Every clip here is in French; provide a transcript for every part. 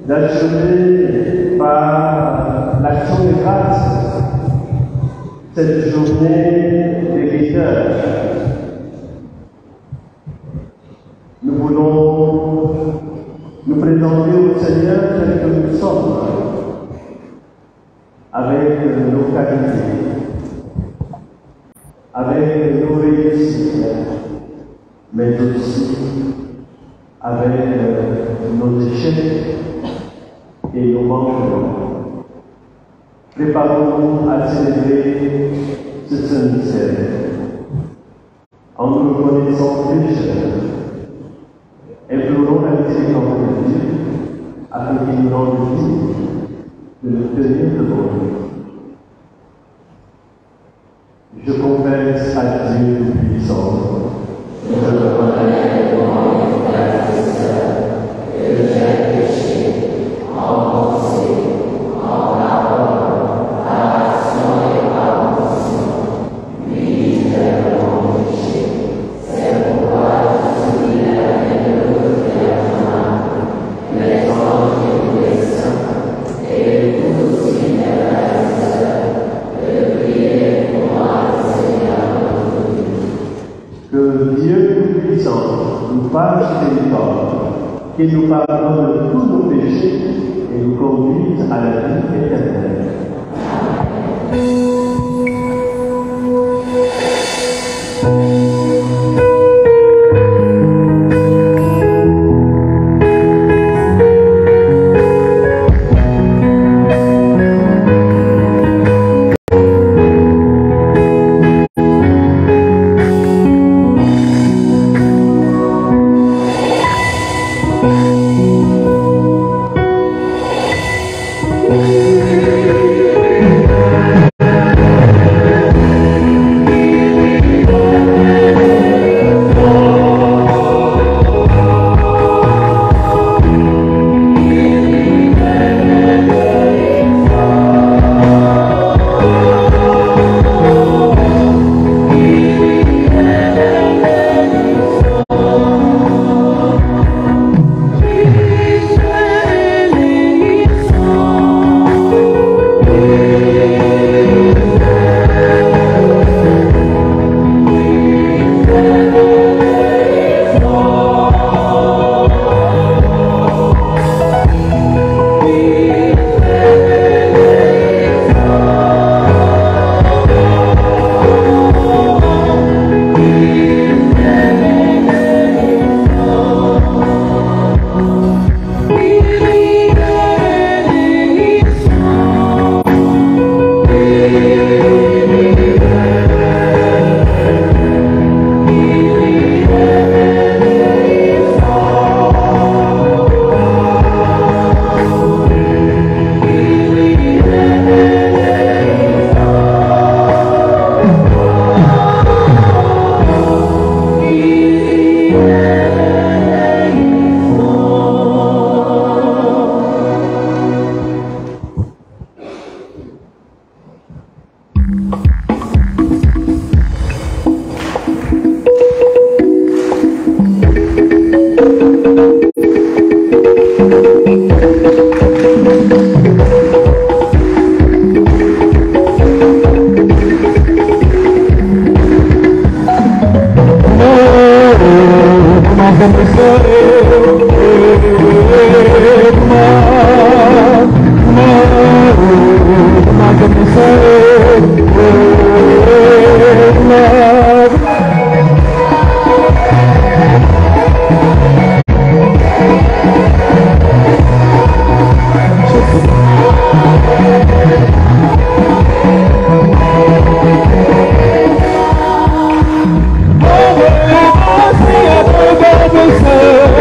d'achever par l'action de grâce cette journée d'héritage. Nous voulons nous présenter au Seigneur tel que nous sommes, avec nos qualités, avec nos réussites, mais aussi avec nos échecs et nos manquements. Préparons-nous à célébrer ce saint mystère en nous reconnaissant pécheurs. Implorons la miséricorde de Dieu afin qu'il nous rende dignes de nous tenir devant lui. Je confesse à Dieu Tout-Puissant, je reconnais devant mes frères et sœurs que j'ai péché en pensée, en parole, par action et par omission, misérablement péché. C'est pourquoi je suis la bienheureuse Vierge Marie, les anges et tous les saints, et vous aussi mes frères et sœurs, de prier pour moi le Seigneur notre Dieu. Que Dieu Tout-Puissant nous fasse miséricorde, qu'il nous pardonne de tous nos péchés et nous conduise à la vie éternelle. Say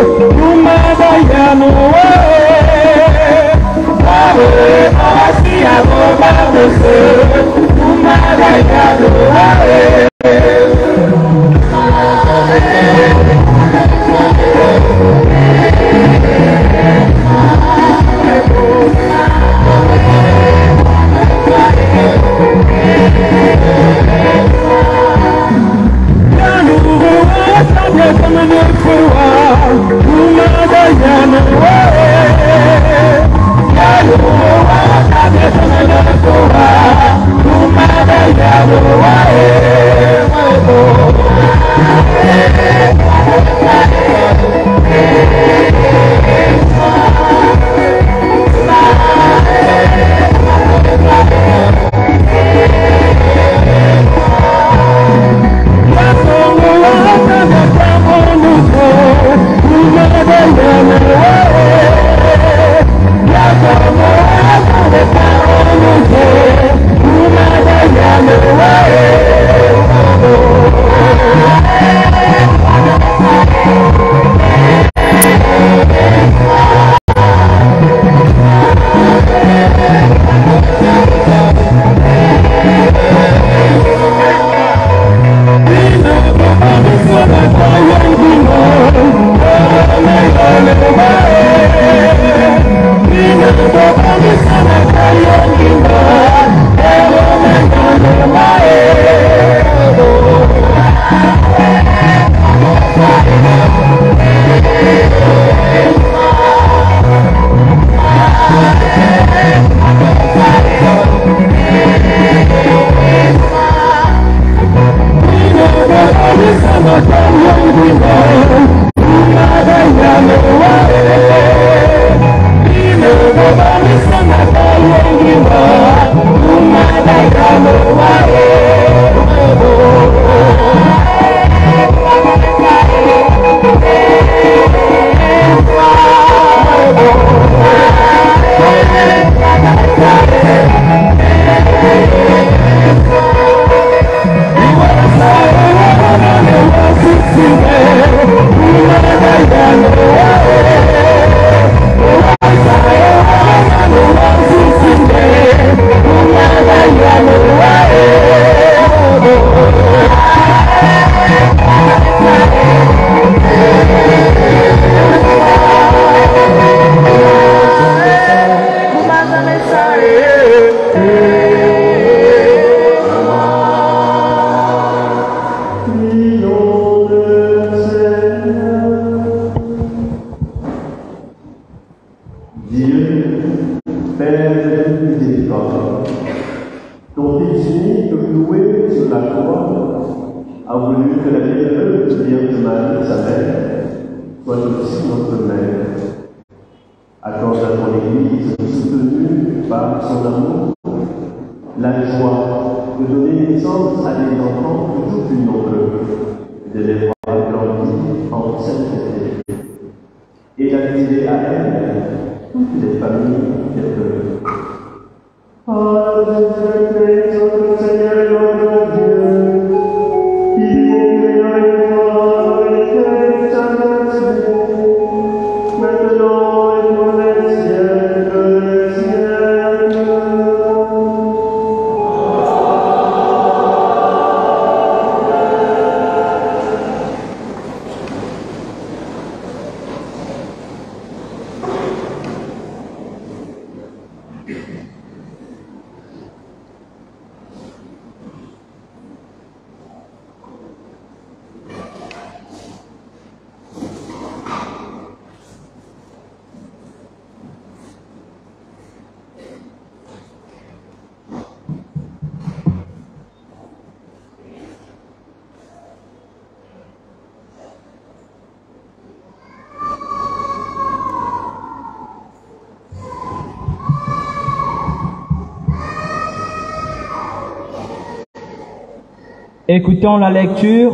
Écoutons la lecture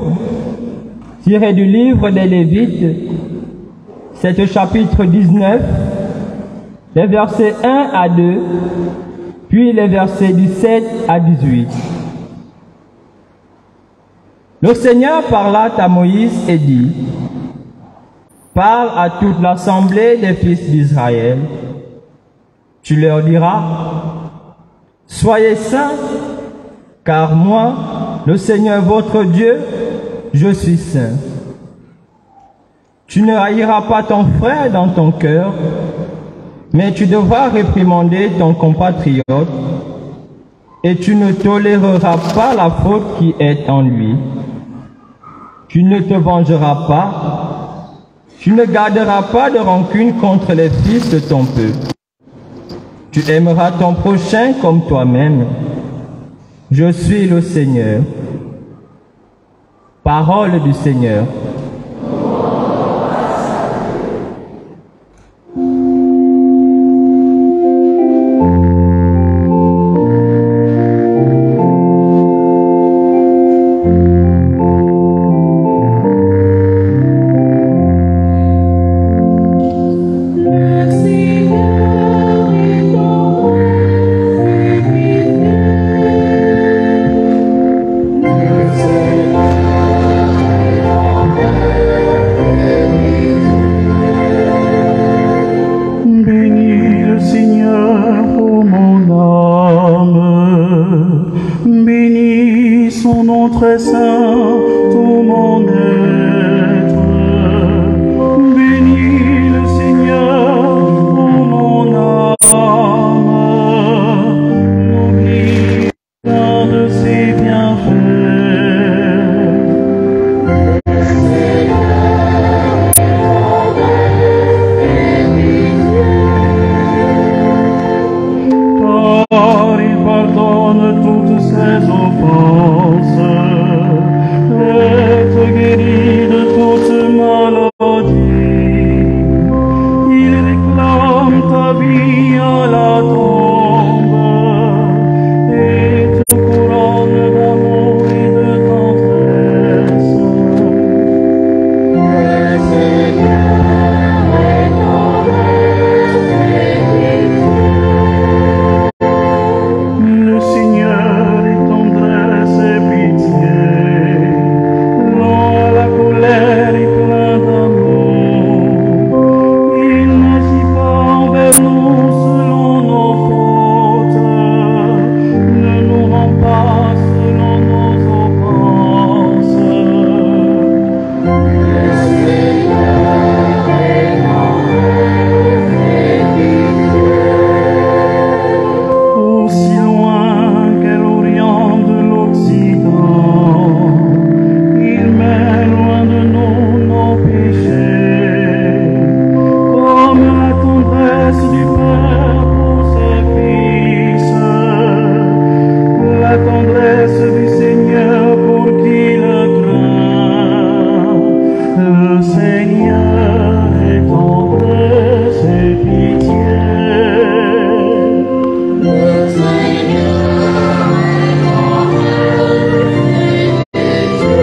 tirée du livre des Lévites, c'est au chapitre 19, les versets 1 à 2, puis les versets 17 à 18. Le Seigneur parla à Moïse et dit, « Parle à toute l'assemblée des fils d'Israël. Tu leur diras, « Soyez saints, car moi, le Seigneur votre Dieu, je suis saint. Tu ne haïras pas ton frère dans ton cœur, mais tu devras réprimander ton compatriote, et tu ne toléreras pas la faute qui est en lui. Tu ne te vengeras pas, tu ne garderas pas de rancune contre les fils de ton peuple. Tu aimeras ton prochain comme toi-même. Je suis le Seigneur. » Parole du Seigneur. Merci. Le Seigneur est tendresse et pitié. Le Seigneur est tendresse et pitié.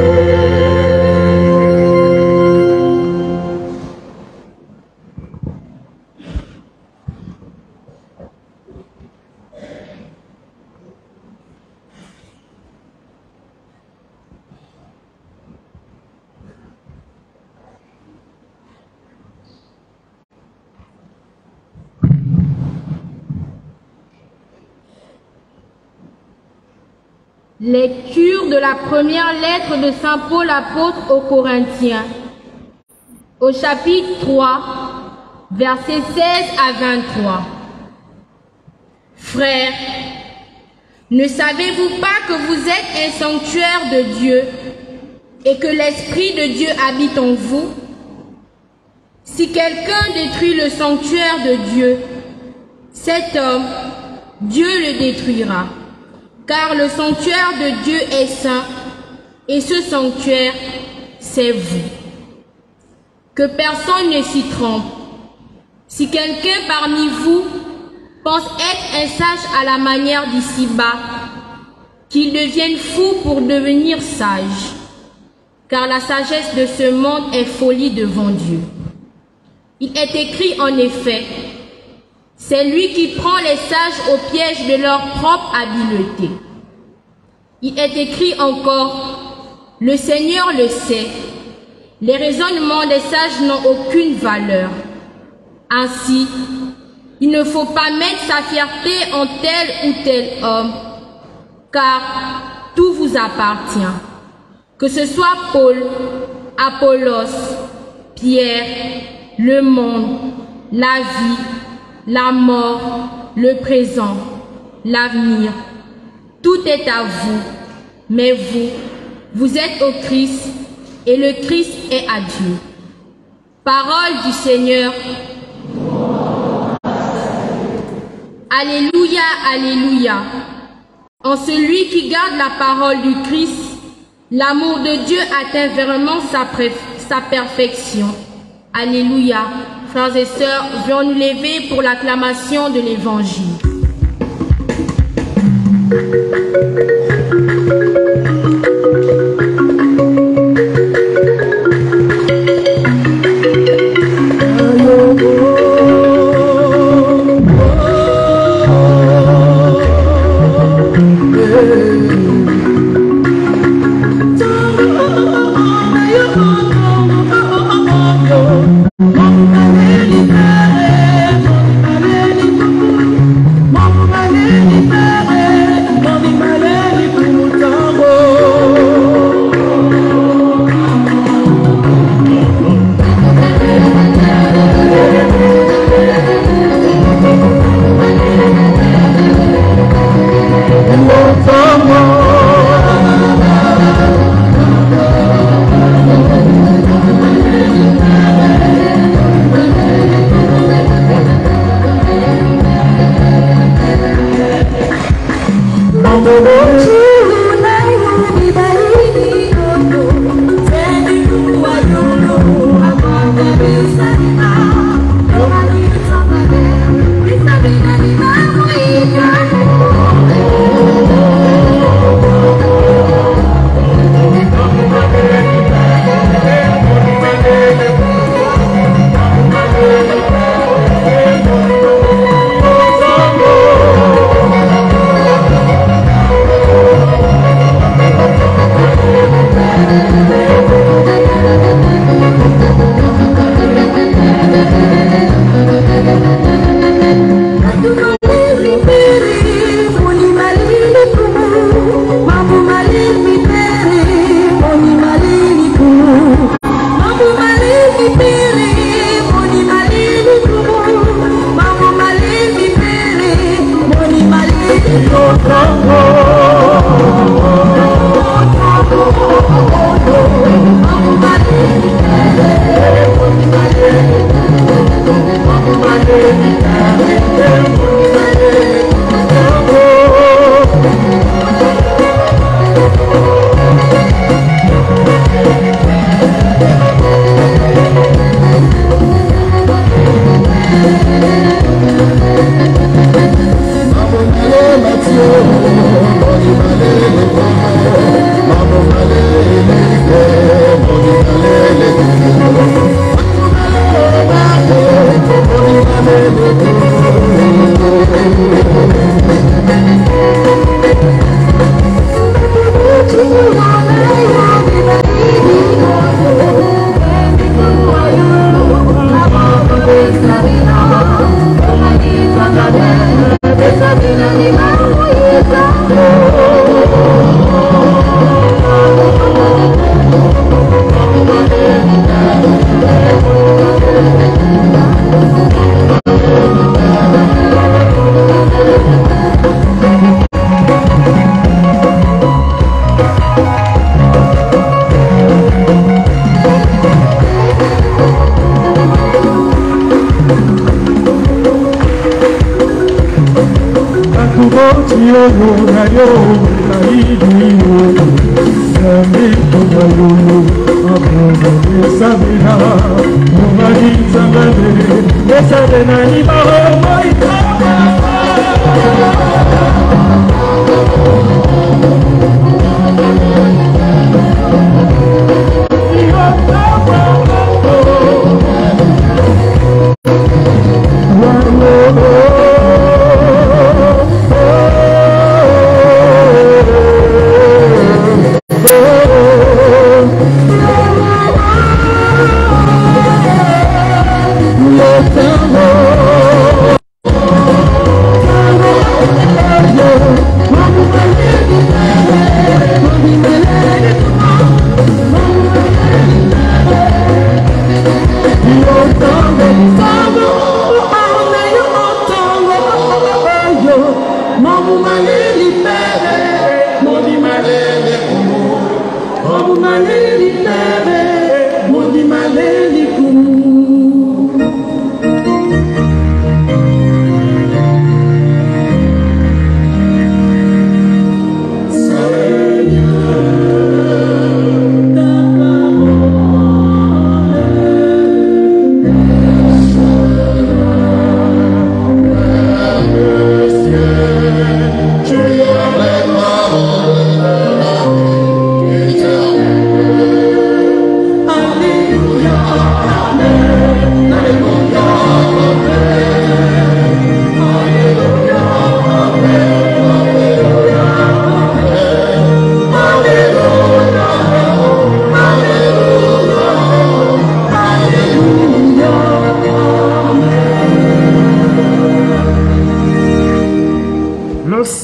Lecture de la première lettre de Saint Paul apôtre aux Corinthiens, au chapitre 3, versets 16 à 23. Frères, ne savez-vous pas que vous êtes un sanctuaire de Dieu et que l'Esprit de Dieu habite en vous? Si quelqu'un détruit le sanctuaire de Dieu, cet homme, Dieu le détruira. Car le sanctuaire de Dieu est saint, et ce sanctuaire, c'est vous. Que personne ne s'y trompe. Si quelqu'un parmi vous pense être un sage à la manière d'ici-bas, qu'il devienne fou pour devenir sage. Car la sagesse de ce monde est folie devant Dieu. Il est écrit en effet, c'est lui qui prend les sages au piège de leur propre habileté. Il est écrit encore, le Seigneur le sait, les raisonnements des sages n'ont aucune valeur. Ainsi, il ne faut pas mettre sa fierté en tel ou tel homme, car tout vous appartient. Que ce soit Paul, Apollos, Pierre, le monde, la vie, la mort, le présent, l'avenir, tout est à vous, mais vous êtes au Christ et le Christ est à Dieu. Parole du Seigneur. Alléluia, alléluia. En celui qui garde la parole du Christ, l'amour de Dieu atteint vraiment sa perfection. Alléluia. Frères et sœurs, venons nous lever pour l'acclamation de l'Évangile. Oh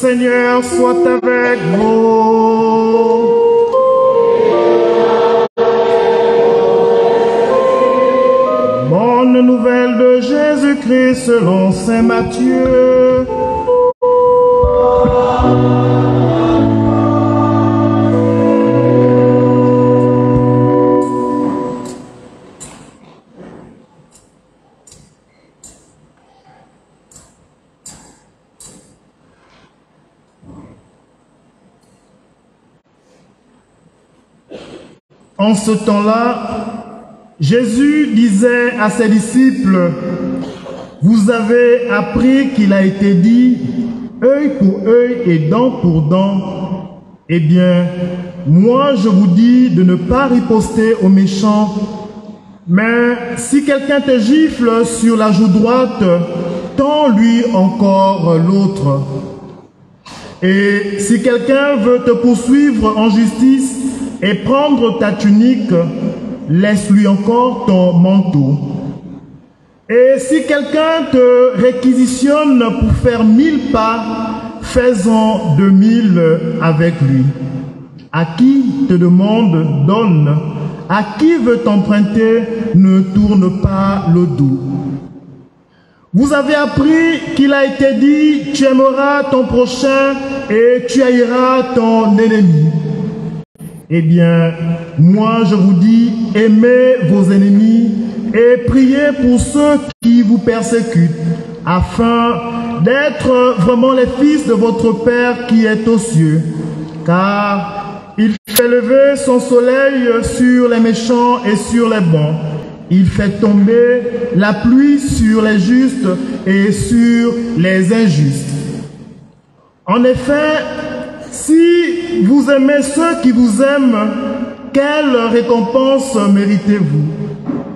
Seigneur soit avec vous. Bonne nouvelle de Jésus-Christ selon saint Matthieu. En ce temps-là, Jésus disait à ses disciples, « Vous avez appris qu'il a été dit, œil pour œil et dent pour dent. Eh bien, moi je vous dis de ne pas riposter aux méchants. Mais si quelqu'un te gifle sur la joue droite, tends-lui encore l'autre. Et si quelqu'un veut te poursuivre en justice, et prendre ta tunique, laisse-lui encore ton manteau. Et si quelqu'un te réquisitionne pour faire 1000 pas, fais-en 2000 avec lui. À qui te demande, donne. À qui veut t'emprunter, ne tourne pas le dos. Vous avez appris qu'il a été dit, tu aimeras ton prochain et tu haïras ton ennemi. Eh bien, moi je vous dis, aimez vos ennemis et priez pour ceux qui vous persécutent, afin d'être vraiment les fils de votre Père qui est aux cieux. Car il fait lever son soleil sur les méchants et sur les bons. Il fait tomber la pluie sur les justes et sur les injustes. En effet, si vous aimez ceux qui vous aiment, quelle récompense méritez-vous?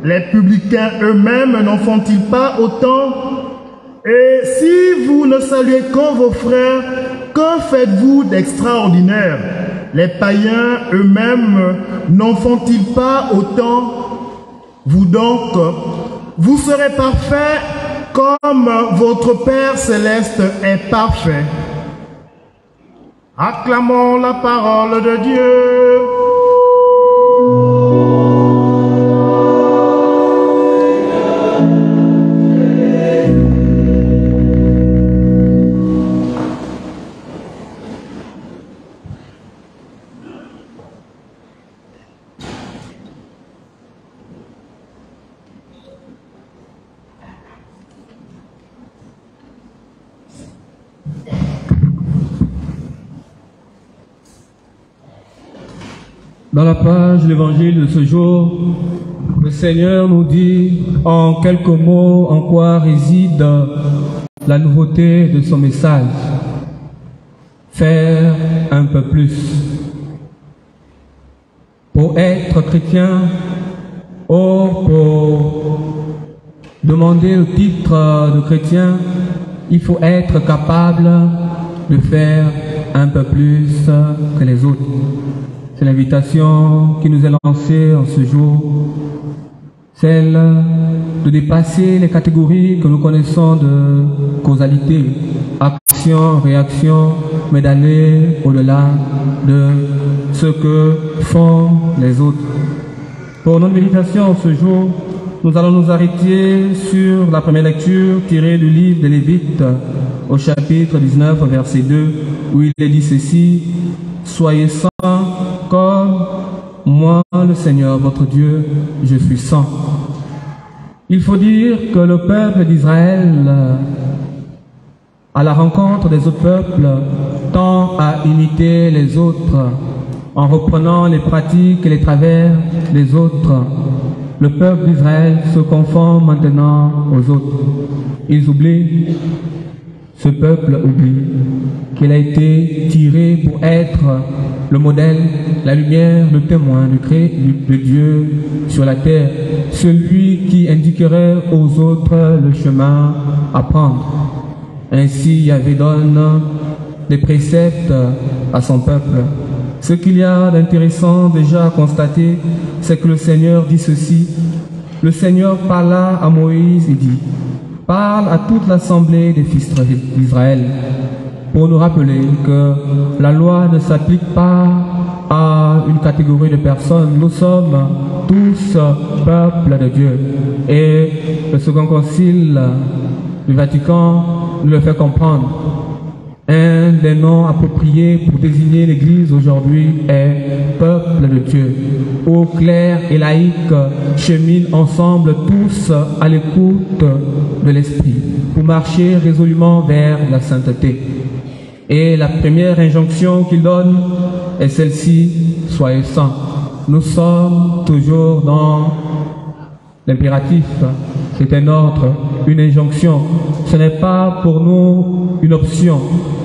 Les publicains eux-mêmes n'en font-ils pas autant? Et si vous ne saluez que vos frères, que faites-vous d'extraordinaire? Les païens eux-mêmes n'en font-ils pas autant? Vous donc, vous serez parfaits comme votre Père céleste est parfait. Acclamons la parole de Dieu. Dans la page de l'évangile de ce jour, le Seigneur nous dit en quelques mots en quoi réside la nouveauté de son message. Faire un peu plus. Pour être chrétien, pour demander le titre de chrétien, il faut être capable de faire un peu plus que les autres. C'est l'invitation qui nous est lancée en ce jour, celle de dépasser les catégories que nous connaissons de causalité, action, réaction, mais d'aller au-delà de ce que font les autres. Pour notre méditation ce jour, nous allons nous arrêter sur la première lecture tirée du livre des Lévites, au chapitre 19, verset 2, où il est dit ceci: « Soyez saints comme moi, le Seigneur, votre Dieu, je suis saint. » Il faut dire que le peuple d'Israël, à la rencontre des autres peuples, tend à imiter les autres en reprenant les pratiques et les travers des autres. Le peuple d'Israël se confond maintenant aux autres. Ils oublient, ce peuple oublie qu'il a été tiré pour être le modèle, la lumière, le témoin de Dieu sur la terre, celui qui indiquerait aux autres le chemin à prendre. Ainsi, Yahvé donne des préceptes à son peuple. Ce qu'il y a d'intéressant déjà à constater, c'est que le Seigneur dit ceci. Le Seigneur parla à Moïse et dit: « Parle à toute l'assemblée des fils d'Israël, pour nous rappeler que la loi ne s'applique pas à une catégorie de personnes. Nous sommes tous peuple de Dieu. » Et le Second Concile du Vatican nous le fait comprendre. Un des noms appropriés pour désigner l'Église aujourd'hui est peuple de Dieu, où clercs et laïcs cheminent ensemble tous à l'écoute de l'Esprit pour marcher résolument vers la sainteté. Et la première injonction qu'il donne est celle-ci: soyez saints. Nous sommes toujours dans l'impératif. C'est un ordre, une injonction. Ce n'est pas pour nous une option,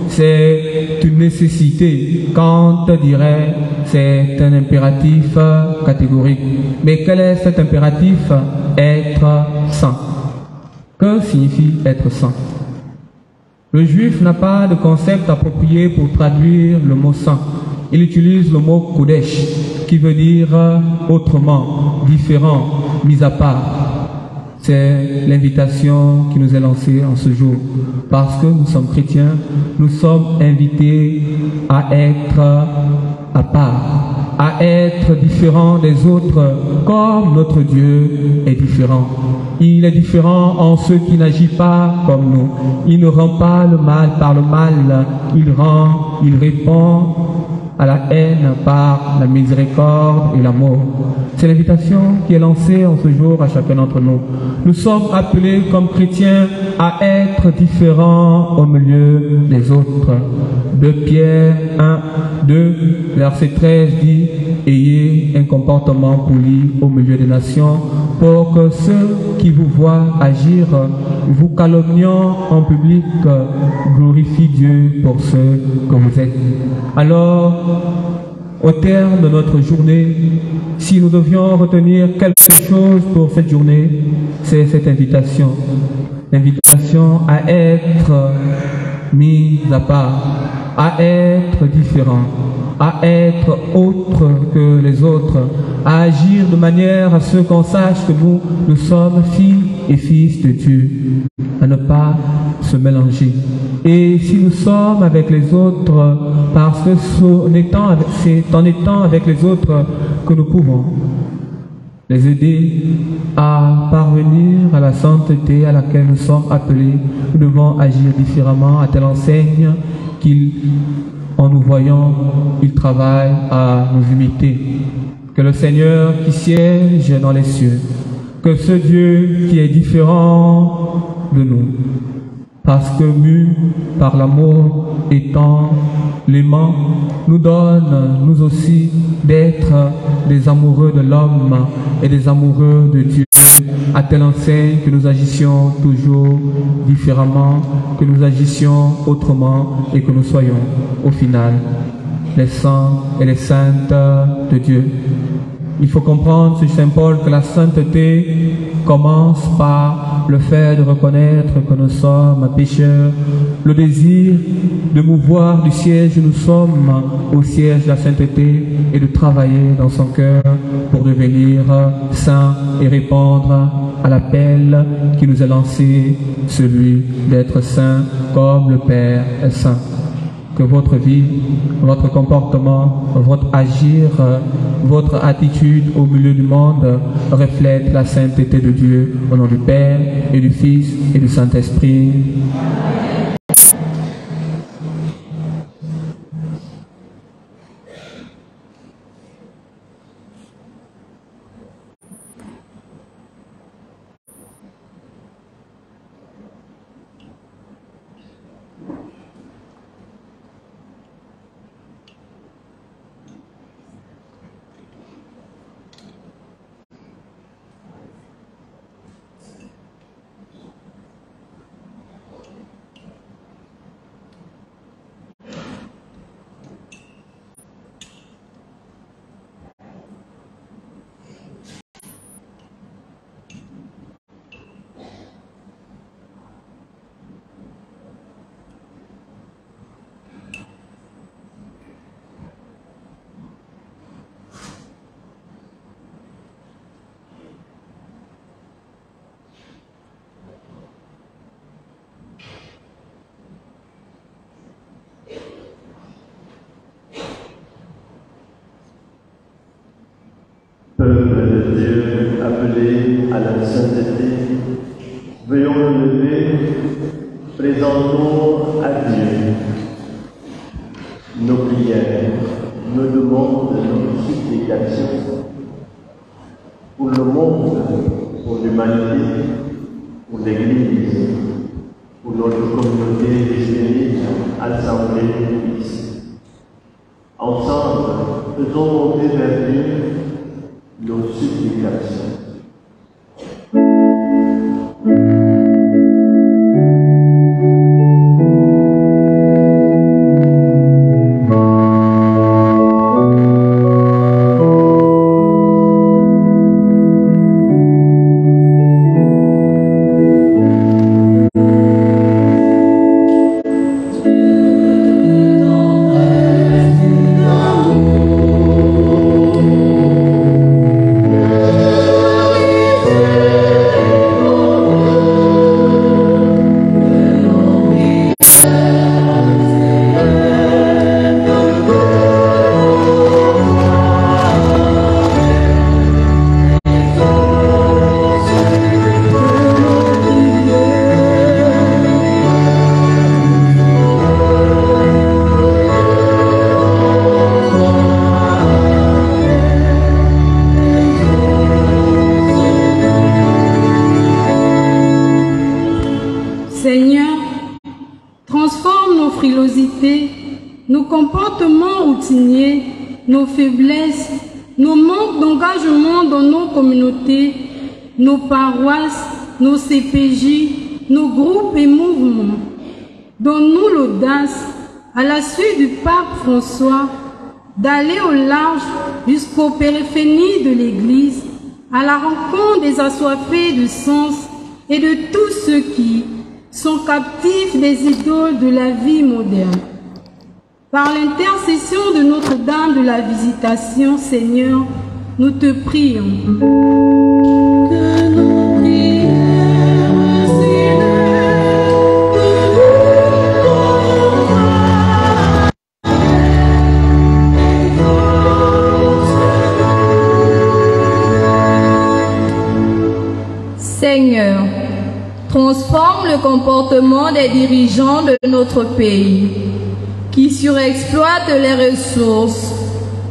c'est une nécessité. Kant dirait c'est un impératif catégorique. Mais quel est cet impératif? Être saint. Que signifie être saint? Le juif n'a pas de concept approprié pour traduire le mot saint. Il utilise le mot kodesh, qui veut dire autrement, différent, mis à part. C'est l'invitation qui nous est lancée en ce jour. Parce que nous sommes chrétiens, nous sommes invités à être à part, à être différents des autres, comme notre Dieu est différent. Il est différent en ce qui n'agit pas comme nous. Il ne rend pas le mal par le mal, il répond à la haine par la miséricorde et l'amour. C'est l'invitation qui est lancée en ce jour à chacun d'entre nous. Nous sommes appelés comme chrétiens à être différents au milieu des autres. 2 Pierre 1, 2, verset 13 dit: « Ayez un comportement poli au milieu des nations, pour que ceux qui vous voient agir, vous calomniant en public, glorifient Dieu pour ce que vous êtes. » Alors, au terme de notre journée, si nous devions retenir quelque chose pour cette journée, c'est cette invitation. L'invitation à être mis à part, à être différent, à être autre que les autres, à agir de manière à ce qu'on sache que nous sommes filles et fils de Dieu, à ne pas se mélanger. Et si nous sommes avec les autres, parce que c'est en étant avec les autres que nous pouvons les aider à parvenir à la sainteté à laquelle nous sommes appelés. Nous devons agir différemment à telle enseigne qu'en nous voyant, il travaille à nous imiter. Que le Seigneur qui siège dans les cieux, que ce Dieu qui est différent de nous, parce que mus par l'amour étant l'aimant, nous donne, nous aussi, d'être des amoureux de l'homme et des amoureux de Dieu, à telle enseigne que nous agissions toujours différemment, que nous agissions autrement et que nous soyons, au final, les saints et les saintes de Dieu. Il faut comprendre sur Saint Paul que la sainteté commence par le fait de reconnaître que nous sommes pécheurs, le désir de mouvoir du siège où nous sommes au siège de la sainteté et de travailler dans son cœur pour devenir saint et répondre à l'appel qui nous est lancé, celui d'être saint comme le Père est saint. Que votre vie, votre comportement, votre agir, votre attitude au milieu du monde reflète la sainteté de Dieu au nom du Père et du Fils et du Saint-Esprit. Peuple de Dieu appelé à la sainteté, veuillons nous lever, présentons à Dieu nos prières, nos demandes, nos supplications pour le monde, pour l'humanité, pour l'Église, pour notre communauté chrétienne assemblée ici. Ensemble, faisons monter vers Dieu nos supplications. Seigneur, transforme nos frilosités, nos comportements routiniers, nos faiblesses, nos manques d'engagement dans nos communautés, nos paroisses, nos CPJ, nos groupes et mouvements. Donne-nous l'audace, à la suite du pape François, d'aller au large jusqu'aux périphéries de l'Église, à la rencontre des assoiffés de sens et de tous ceux qui sont captifs des idoles de la vie moderne. Par l'intercession de Notre-Dame de la Visitation, Seigneur, nous te prions. Que nos prières Seigneur, transforme le comportement des dirigeants de notre pays qui surexploitent les ressources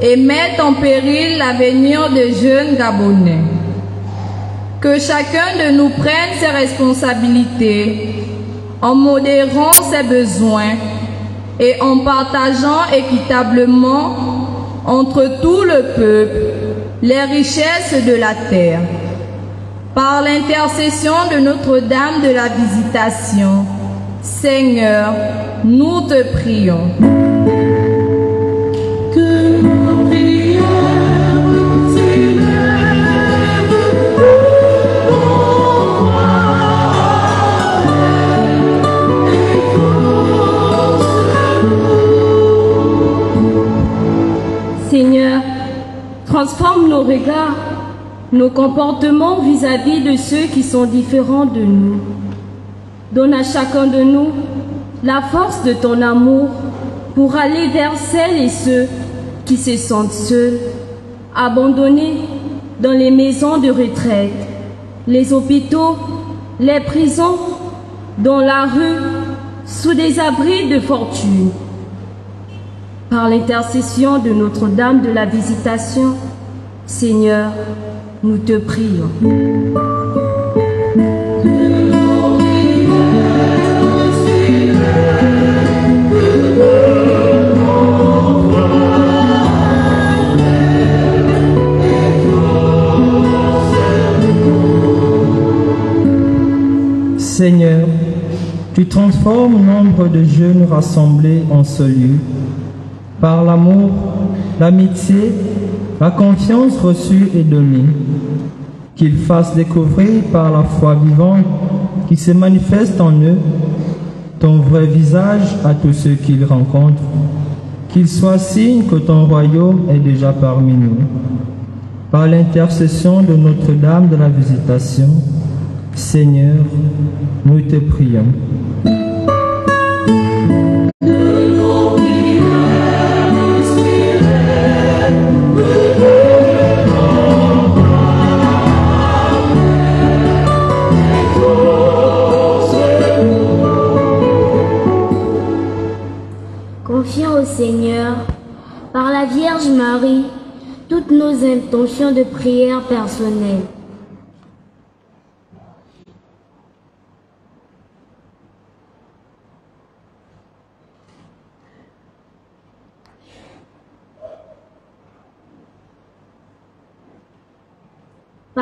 et mettent en péril l'avenir des jeunes Gabonais. Que chacun de nous prenne ses responsabilités en modérant ses besoins et en partageant équitablement entre tout le peuple les richesses de la terre. Par l'intercession de Notre-Dame de la Visitation, Seigneur, nous te prions. Que nos prières s'élèvent devant toi. Seigneur, transforme nos regards, nos comportements vis-à-vis de ceux qui sont différents de nous. Donne à chacun de nous la force de ton amour pour aller vers celles et ceux qui se sentent seuls, abandonnés dans les maisons de retraite, les hôpitaux, les prisons, dans la rue, sous des abris de fortune. Par l'intercession de Notre-Dame de la Visitation, Seigneur, nous te prions. Seigneur, tu transformes nombre de jeunes rassemblés en ce lieu par l'amour, l'amitié, la confiance reçue et donnée, qu'ils fassent découvrir par la foi vivante qui se manifeste en eux ton vrai visage à tous ceux qu'ils rencontrent, qu'ils soient signe que ton royaume est déjà parmi nous. Par l'intercession de Notre-Dame de la Visitation, Seigneur, nous te prions. Confions au Seigneur, par la Vierge Marie, toutes nos intentions de prière personnelles.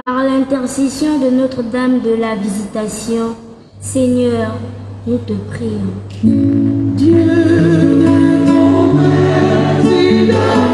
Par l'intercession de Notre-Dame de la Visitation, Seigneur, nous te prions. Dieu est ton président.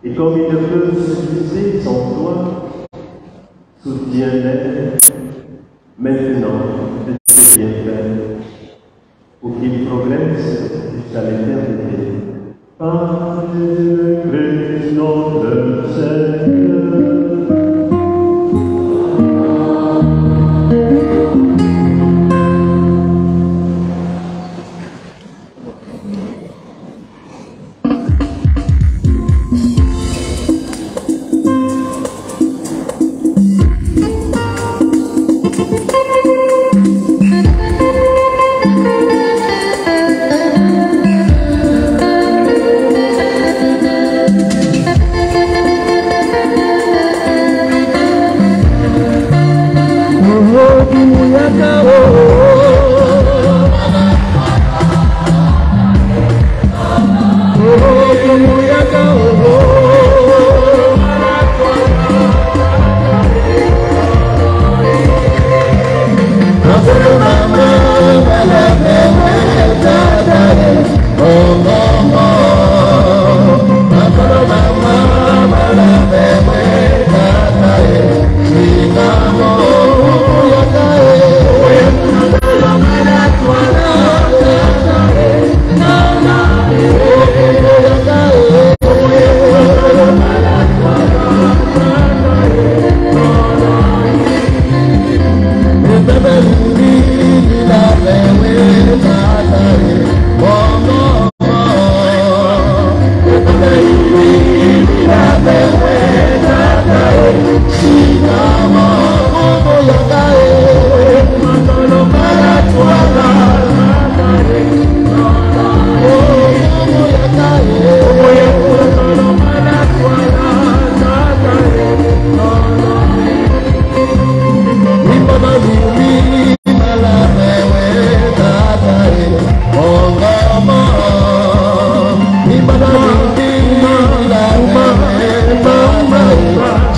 Et comme ils ne peuvent subsister sans toi, soutiens-les maintenant de tes bienfaits, pour qu'ils progressent jusqu'à l'éternité. Par Jésus-Christ notre Seigneur.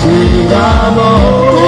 Chigamo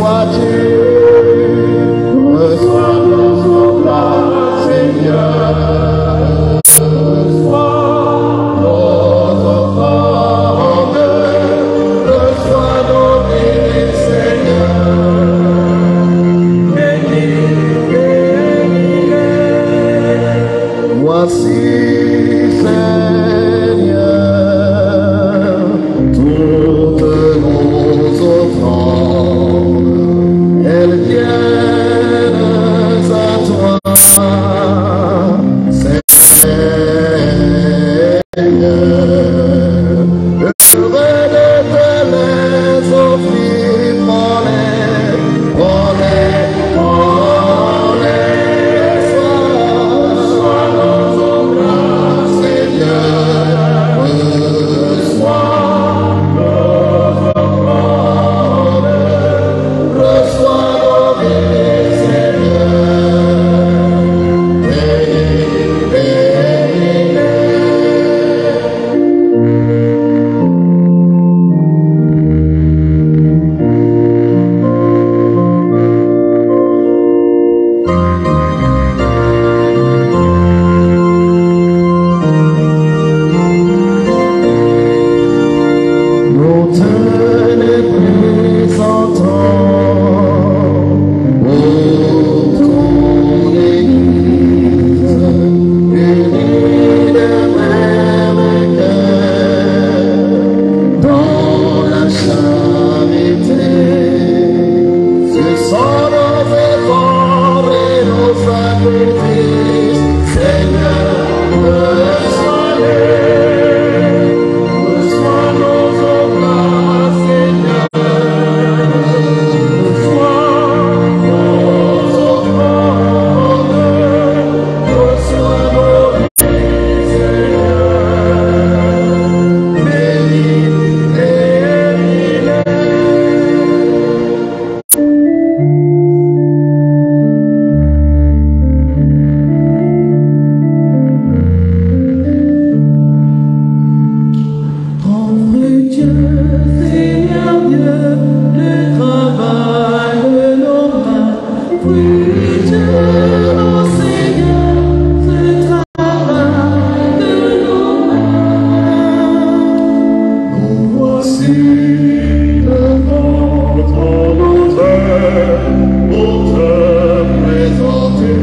sois-tu, reçois nos offrandes, Seigneur. Reçois nos offrandes, reçois nos vies, Seigneur. Voici, Seigneur, toutes nos offrandes, elles viennent à toi, Seigneur. Heureux de te les offrir, prends-les, prends-les, prends-les. Reçois nos offrandes, Seigneur. Reçois nos offrandes, reçois nos vies, Seigneur. Nous te les présentons pour ton Église, unie de même cœur, dans la charité. Ce sont nos efforts et nos sacrifices, Seigneur, reçois-les. Reçois nos offrandes, Seigneur. Reçois nos offrandes, reçois nos vies, Seigneur. Bénis Ton Dieu, Seigneur Dieu, le travail de nos mains, fruit de nos Seigneur, ce travail de nos mains. Nous voici devant ton autel pour te présenter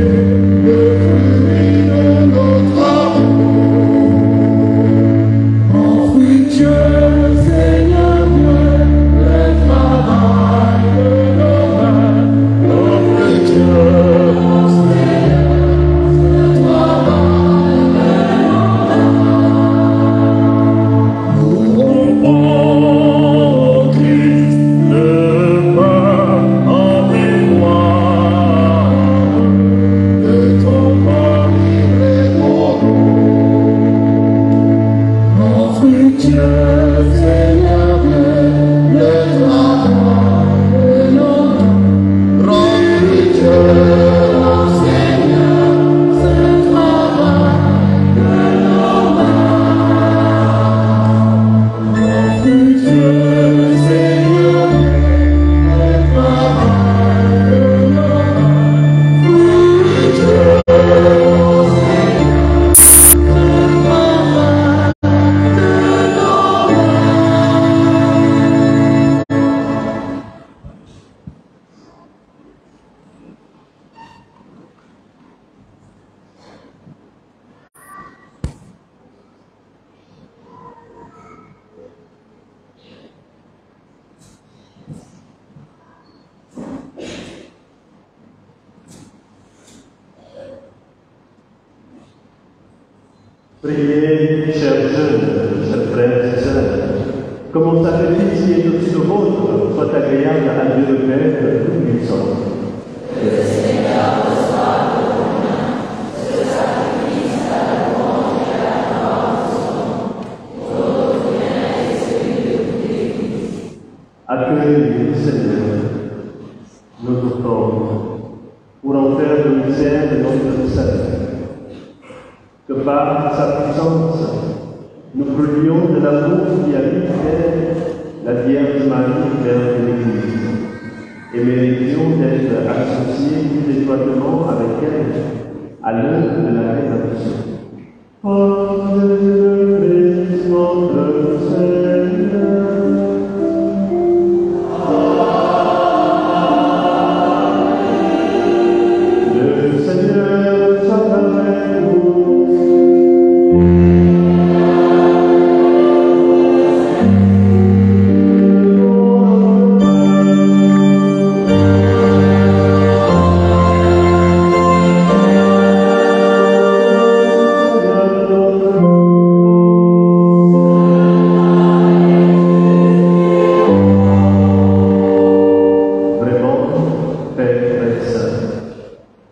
le fruit de notre amour. Offre Dieu, Seigneur Dieu, le travail de nos mains. Offre Dieu, Seigneur, le travail de nos mains. Nous rompons au Christ le pain en mémoire de ton corps livré pour nous. Offre Dieu, Seigneur Dieu, le travail de nos mains. Offre Dieu, Seigneur, ce travail de nos mains. Offre Dieu, Seigneur, le travail de nos mains. Offre Dieu, Priez, chers jeunes, chers frères et sœurs, que mon sacrifice qui est aussi le vôtre soit agréable à Dieu le Père Tout-Puissant. Accueille, Seigneur, notre offrande pour en faire le mystère de notre salut. Que par sa puissance, nous brûlions de l'amour qui habite la Vierge Marie, Mère de l'Église, et méritions d'être associés plus étroitement avec elle à l'œuvre de la rédemption. Par Jésus-Christ notre Seigneur. Le Seigneur soit avec vous.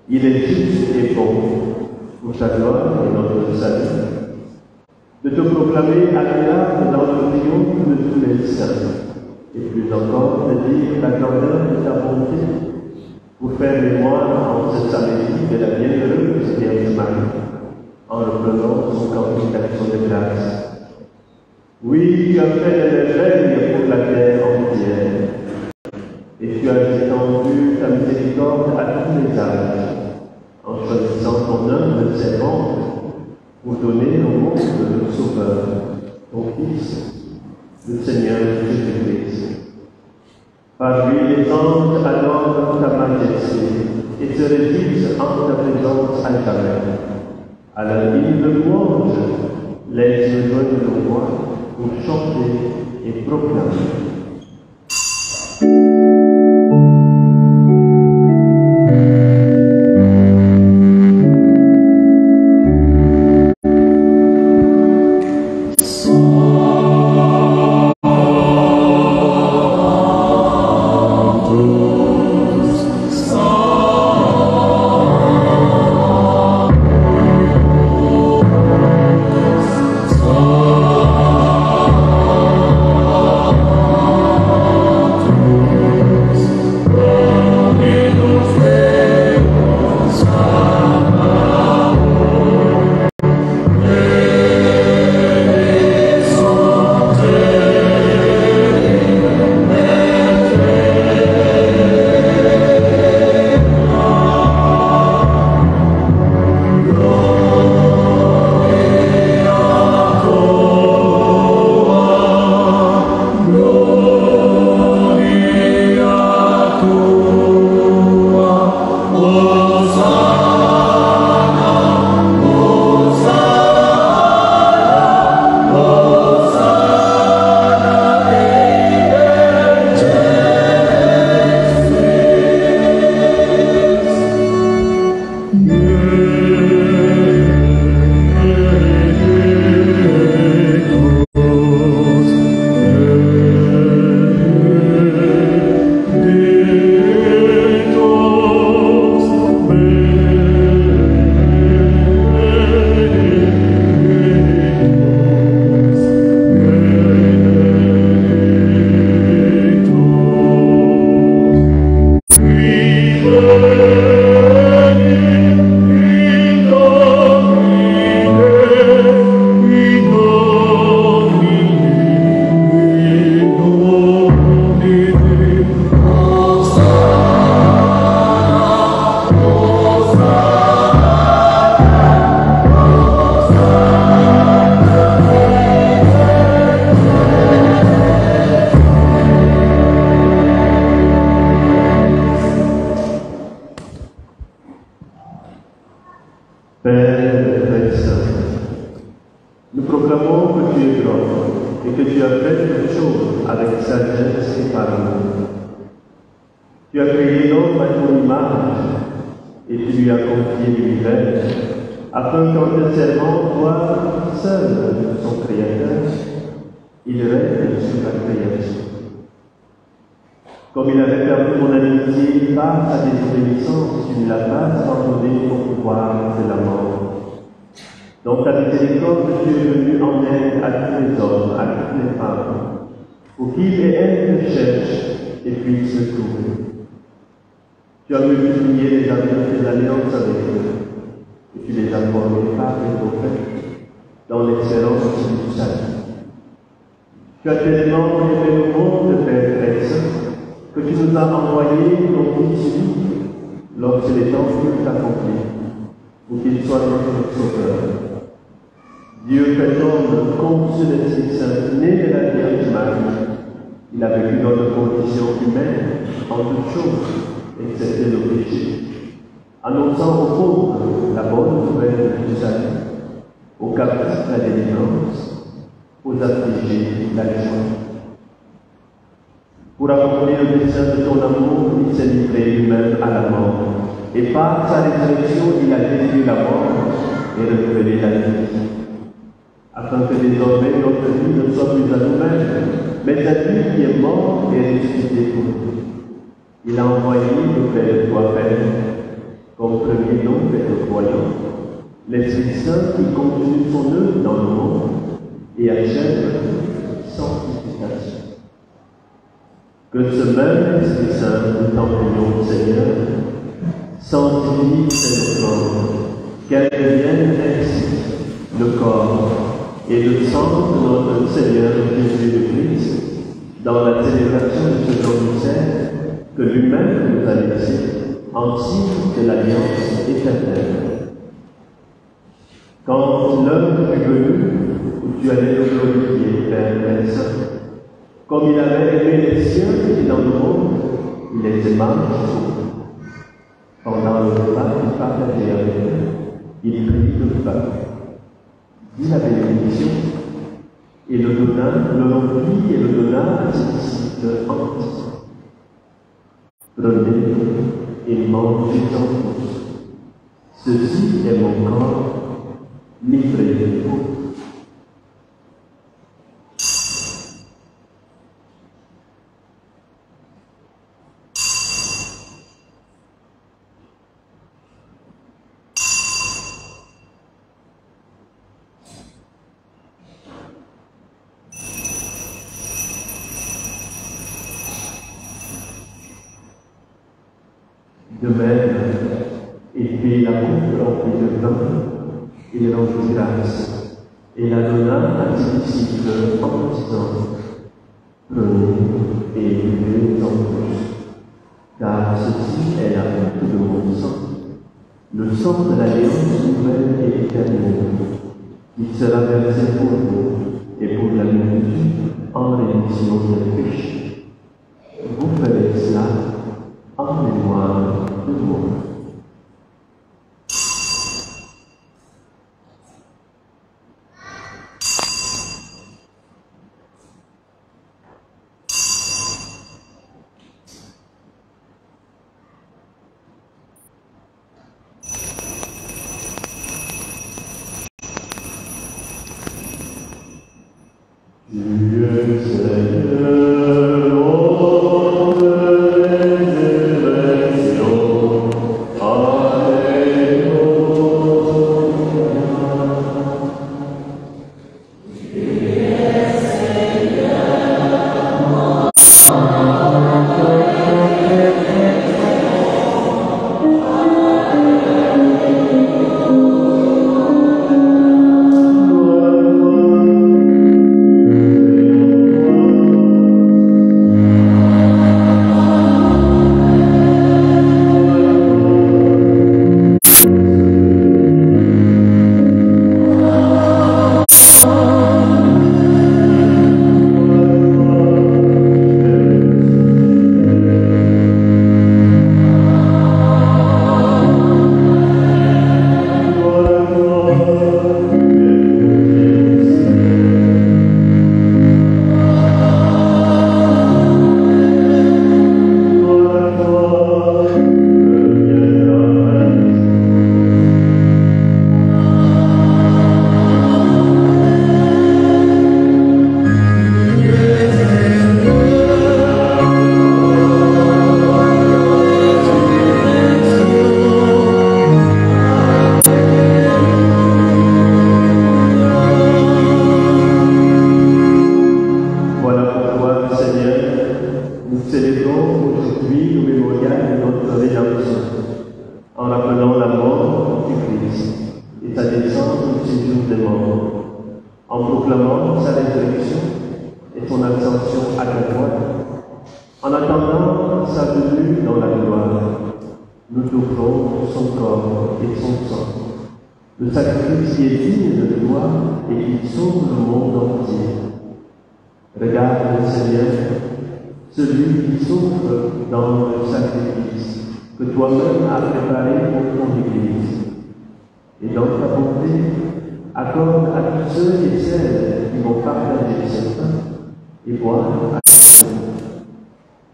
Il est juste et bon, pour ta gloire et notre salut, de te proclamer agréable dans le triomphe de tous les saints, et plus encore de dire la grandeur de ta bonté, pour faire mémoire en ce samedi de la bienheureuse Vierge Marie, en reprenant son cantique d'action de grâce. Oui, tu as fait des merveilles pour la terre entière, et tu as étendu ta miséricorde à tous les âges, en choisissant ton humble servante pour donner au monde le Sauveur, ton Fils, le Seigneur Jésus-Christ. Par lui, les anges adorent ta majesté et se réjouissent en ta présence à jamais. À la ligne de louange, laisse le joignent nos voix pour chanter et proclamer. Nous proclamons que tu es grand et que tu as fait toutes choses avec sagesse et par amour. Tu as créé l'homme à ton image et tu lui as confié l'univers, afin qu'en te servant, toi, seul, son Créateur, il règne sur la création. Comme il avait perdu mon amitié par sa désobéissance, tu ne l'as pas abandonné au pouvoir de la mort. Dans ta miséricorde, tu es venu en aide à tous les hommes, à toutes les femmes, pour qu'ils et elles te cherchent et puissent se trouver. Tu as multiplié les alliances avec eux, et tu les as formés par les prophètes, dans l'espérance du salut. Tu as tellement aimé le monde, Père très saint, que tu nous as envoyé ton Fils unique lorsque les temps furent accomplis, pour qu'il soit notre Sauveur. Dieu fait homme, conçu de l'Esprit Saint, né de la Vierge Marie. Il a vécu dans nos conditions humaines, en toutes choses, excepté nos péchés, annonçant aux pauvres la bonne nouvelle du salut, aux captifs la délivrance, aux affligés la joie. Pour accomplir le dessein de ton amour, il s'est livré lui-même à la mort, et par sa résurrection, il a détruit la mort et révélé la vie, afin que désormais notre vie ne soit plus à nous-mêmes, mais à lui qui est mort et ressuscité pour nous. Il a envoyé le Père toi-même, comme premier nom de nos croyants, l'Esprit Saint qui continue son œuvre dans le monde et achève notre sanctification. Que ce même Esprit Saint, nous t'en prions, Seigneur, sanctifie cette offrande, qu'elle devienne ainsi le corps et le sang de notre Seigneur Jésus-Christ, dans la célébration de ce don mystère que lui-même nous a laissé, en signe de l'alliance éternelle. Quand l'heure fut venue où tu allais le glorifier, Père Saint, comme il avait aimé les siens qui étaient dans le monde, il les aima jusqu'au bout. Pendant le repas qu'il partageait avec eux, il prit le pain, dit la bénédiction, et le donna, le remplit et le donna à ses disciples en disant: Prenez et mangez-en tous. Ceci est mon corps livré pour vous. De même, il prit la coupe remplie de vin, il rendit grâce, et la donna à ses disciples en disant: Prenez et buvez-en tous, car ceci est la coupe de mon sang, le sang de l'alliance nouvelle et éternelle, qui sera versé pour vous et pour la multitude en rémission des péchés. Vous ferez cela en mémoire de moi. Dieu Seigneur, notre résurrection, Alléluia. en proclamant sa résurrection et son ascension à la droite, en attendant dans la gloire. Nous t'offrons son corps et son sang, le sacrifice qui est digne de toi et qui sauve le monde entier. Regarde, Seigneur, celui qui souffre dans le sacrifice que toi-même as préparé pour ton Église. Et dans ta bonté, accorde à tous ceux et celles qui vont partager ce pain et boire à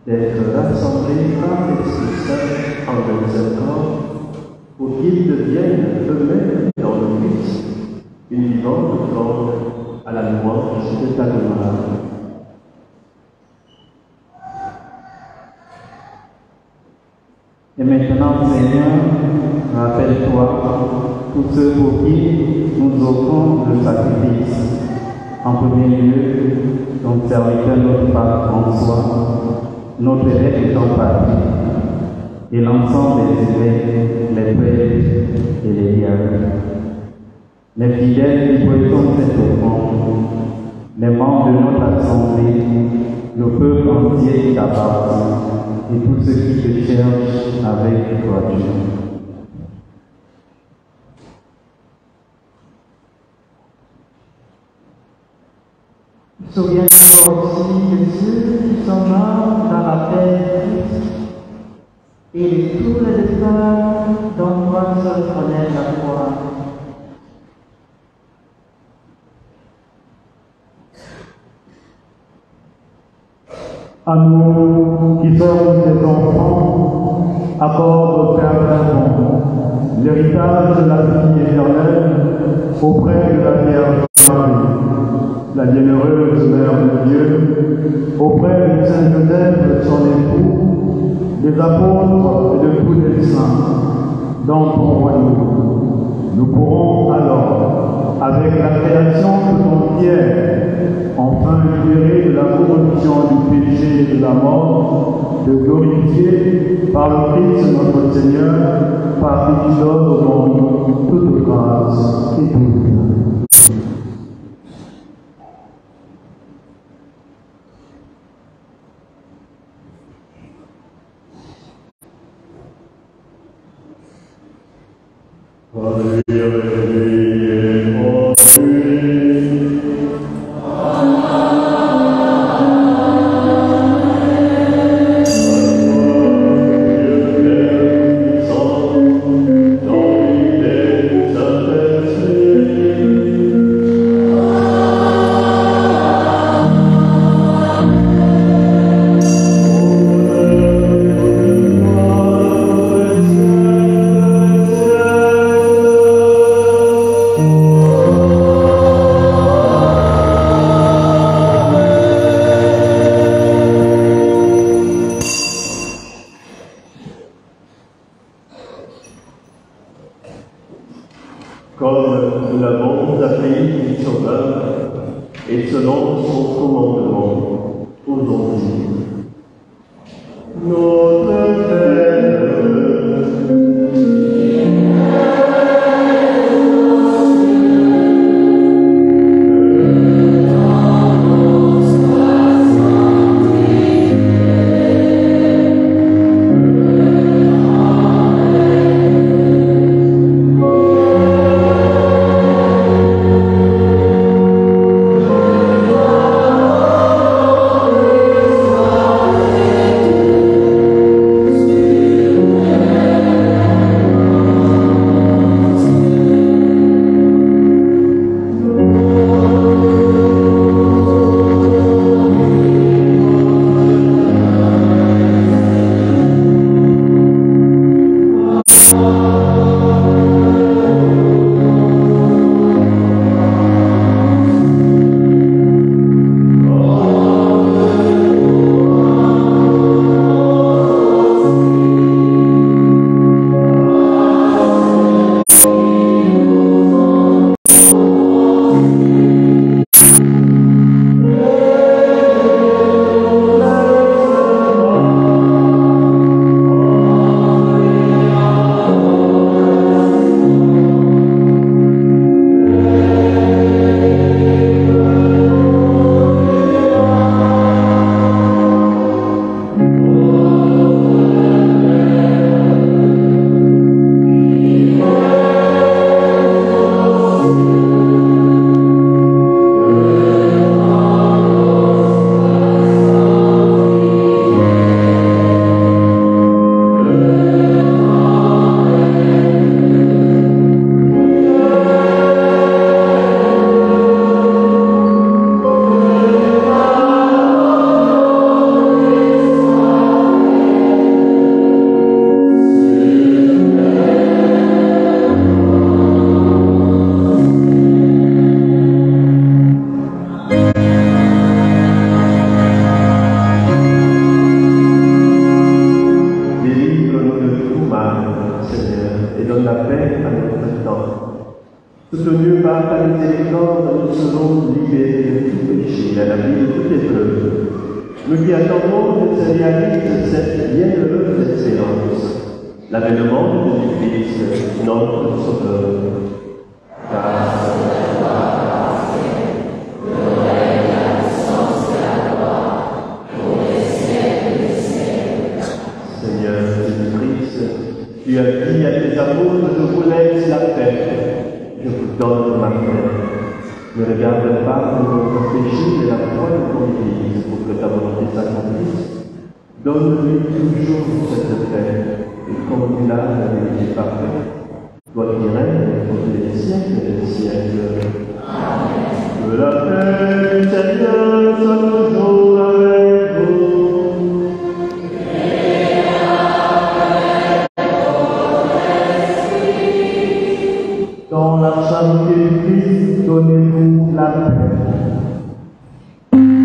d'être rassemblés par l'Esprit Saint en un seul corps, pour qu'ils deviennent eux-mêmes dans le Christ une vivante offrande à la louange de ta gloire. Et maintenant, Seigneur, rappelle-toi tous ceux pour qui nous offrons le sacrifice. En premier lieu, ton serviteur, notre Pape François, notre évêque Jean Patrick, et l'ensemble des évêques, les prêtres et les diacres. Les fidèles qui prêtons cette offrande, les membres de notre assemblée, le peuple entier qui t'appartient, et tous ceux qui te cherchent avec toi, Dieu. Souviens-toi aussi de ceux qui sont morts dans la paix de Christ et de tous les efforts dont toi seul connais la foi. À nous qui sommes tes enfants, accorde, Père Saint, l'héritage de la vie éternelle auprès de la Vierge Marie, la bienheureuse Mère de Dieu, auprès du Saint Joseph, son époux, des apôtres et de tous les saints, dans ton royaume. Nous pourrons alors, avec la création de ton Pierre, enfin libérés de la corruption du péché et de la mort, te glorifier par le Christ notre Seigneur, par qui tu donnes au monde toute grâce et tout bien. Oh et donne la paix à notre temps. Soutenus par ta miséricorde, nous serons libérés de tout péché, à l'abri de toute épreuve. Nous qui attendons que se réalise cette bienheureuse espérance, l'avènement de Christ, notre Sauveur. Grâce à toi, le règne, la puissance et la gloire, pour les siècles des siècles. Seigneur Jésus-Christ, tu as dit à tes apôtres, je vous laisse la paix, je vous donne ma paix. Ne regarde pas pour notre péché, mais la foi de ton Église, pour que ta volonté s'accomplisse. Donne-lui toujours cette paix, et conduis-la à la vérité parfaite. Toi qui règnes pour les siècles des siècles. Amen. Que la paix du Seigneur soit toujours avec vous. Et avec ton esprit. Dans la charité du Christ, donnez-nous la paix. Amen.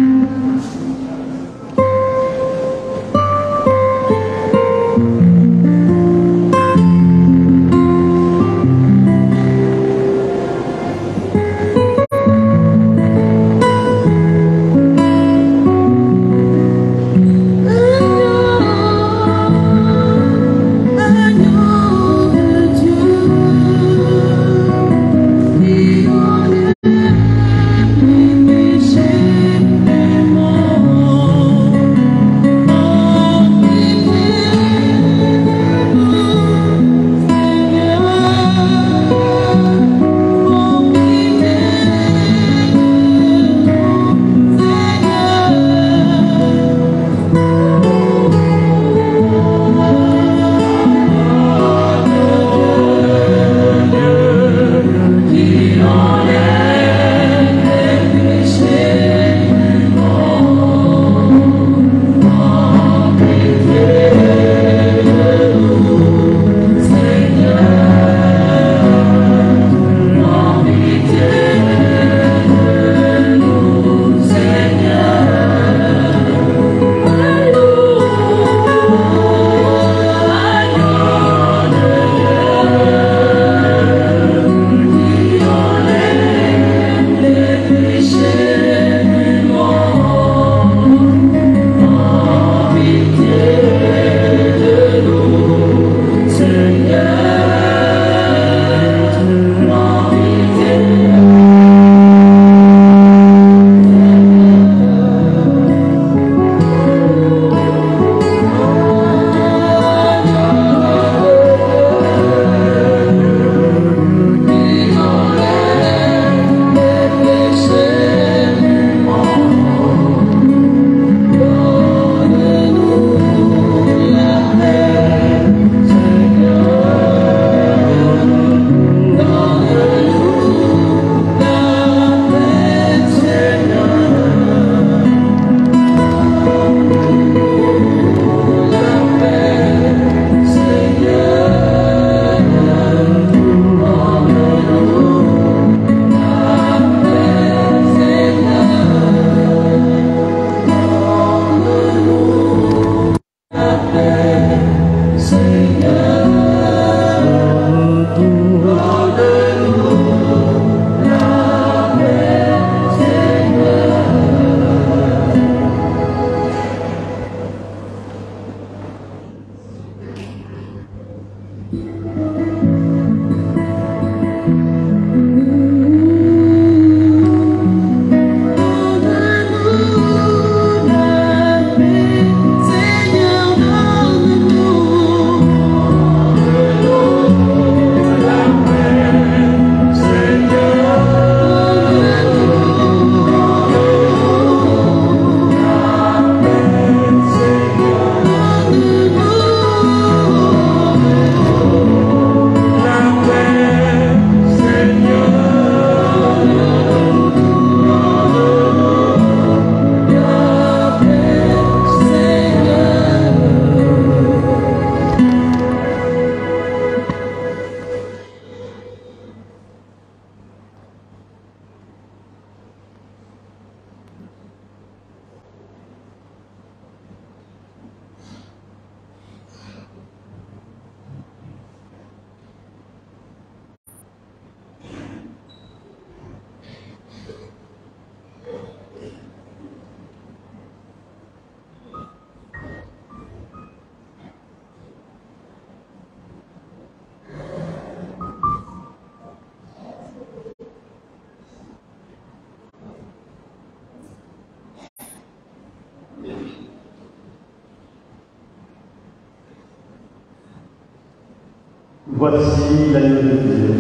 Voici l'agneau de Dieu.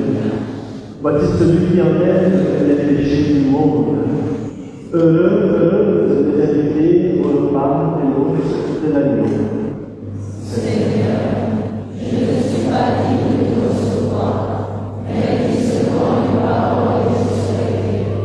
Voici celui qui enlève les péchés du monde. Heureux les invités au repas et l'hôte de l'agneau. Seigneur, je ne suis pas digne de te recevoir, mais dis seulement une parole et je serai guéri.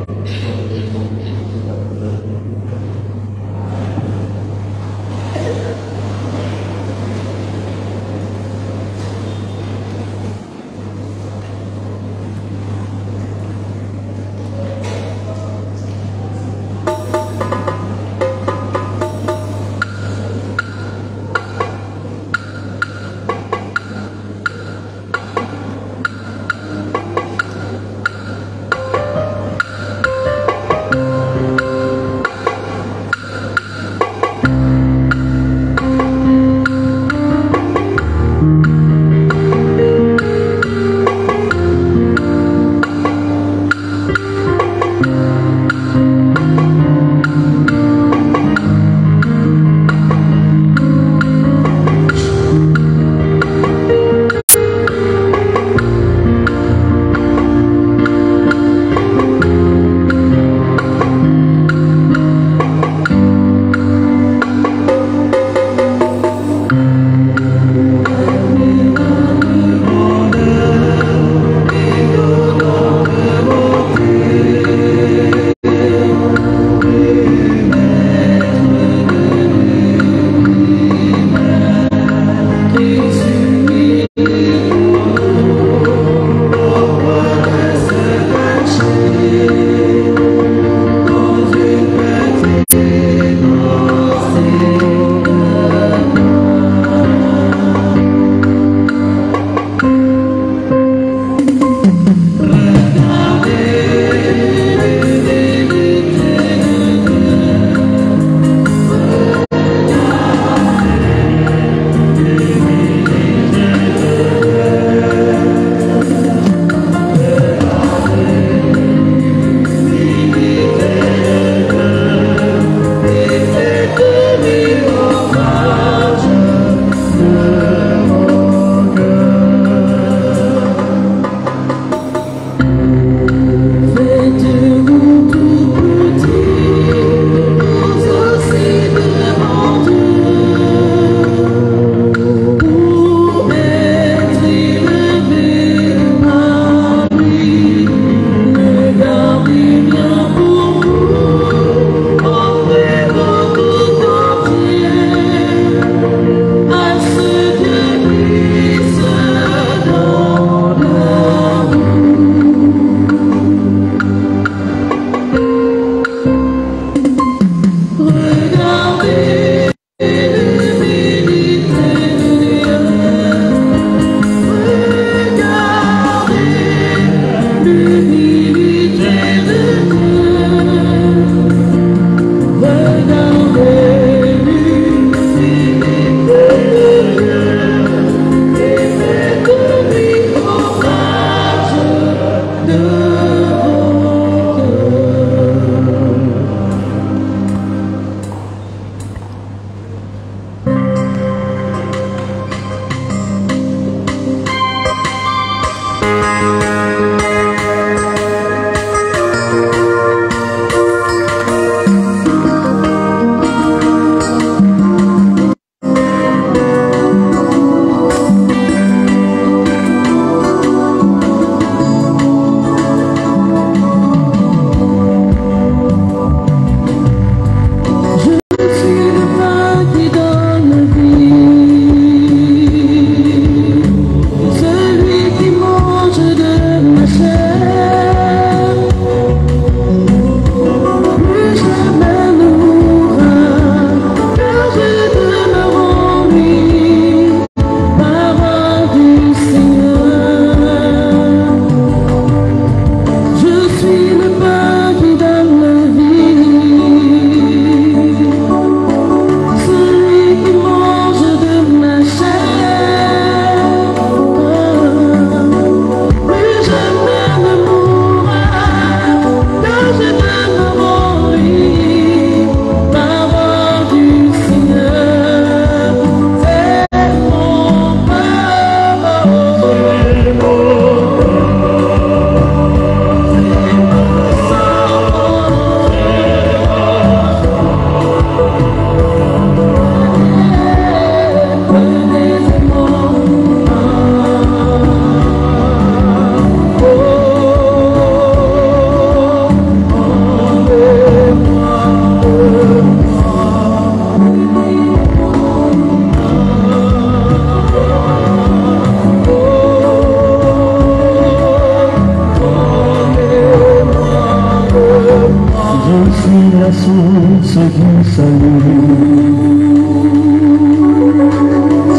du salut.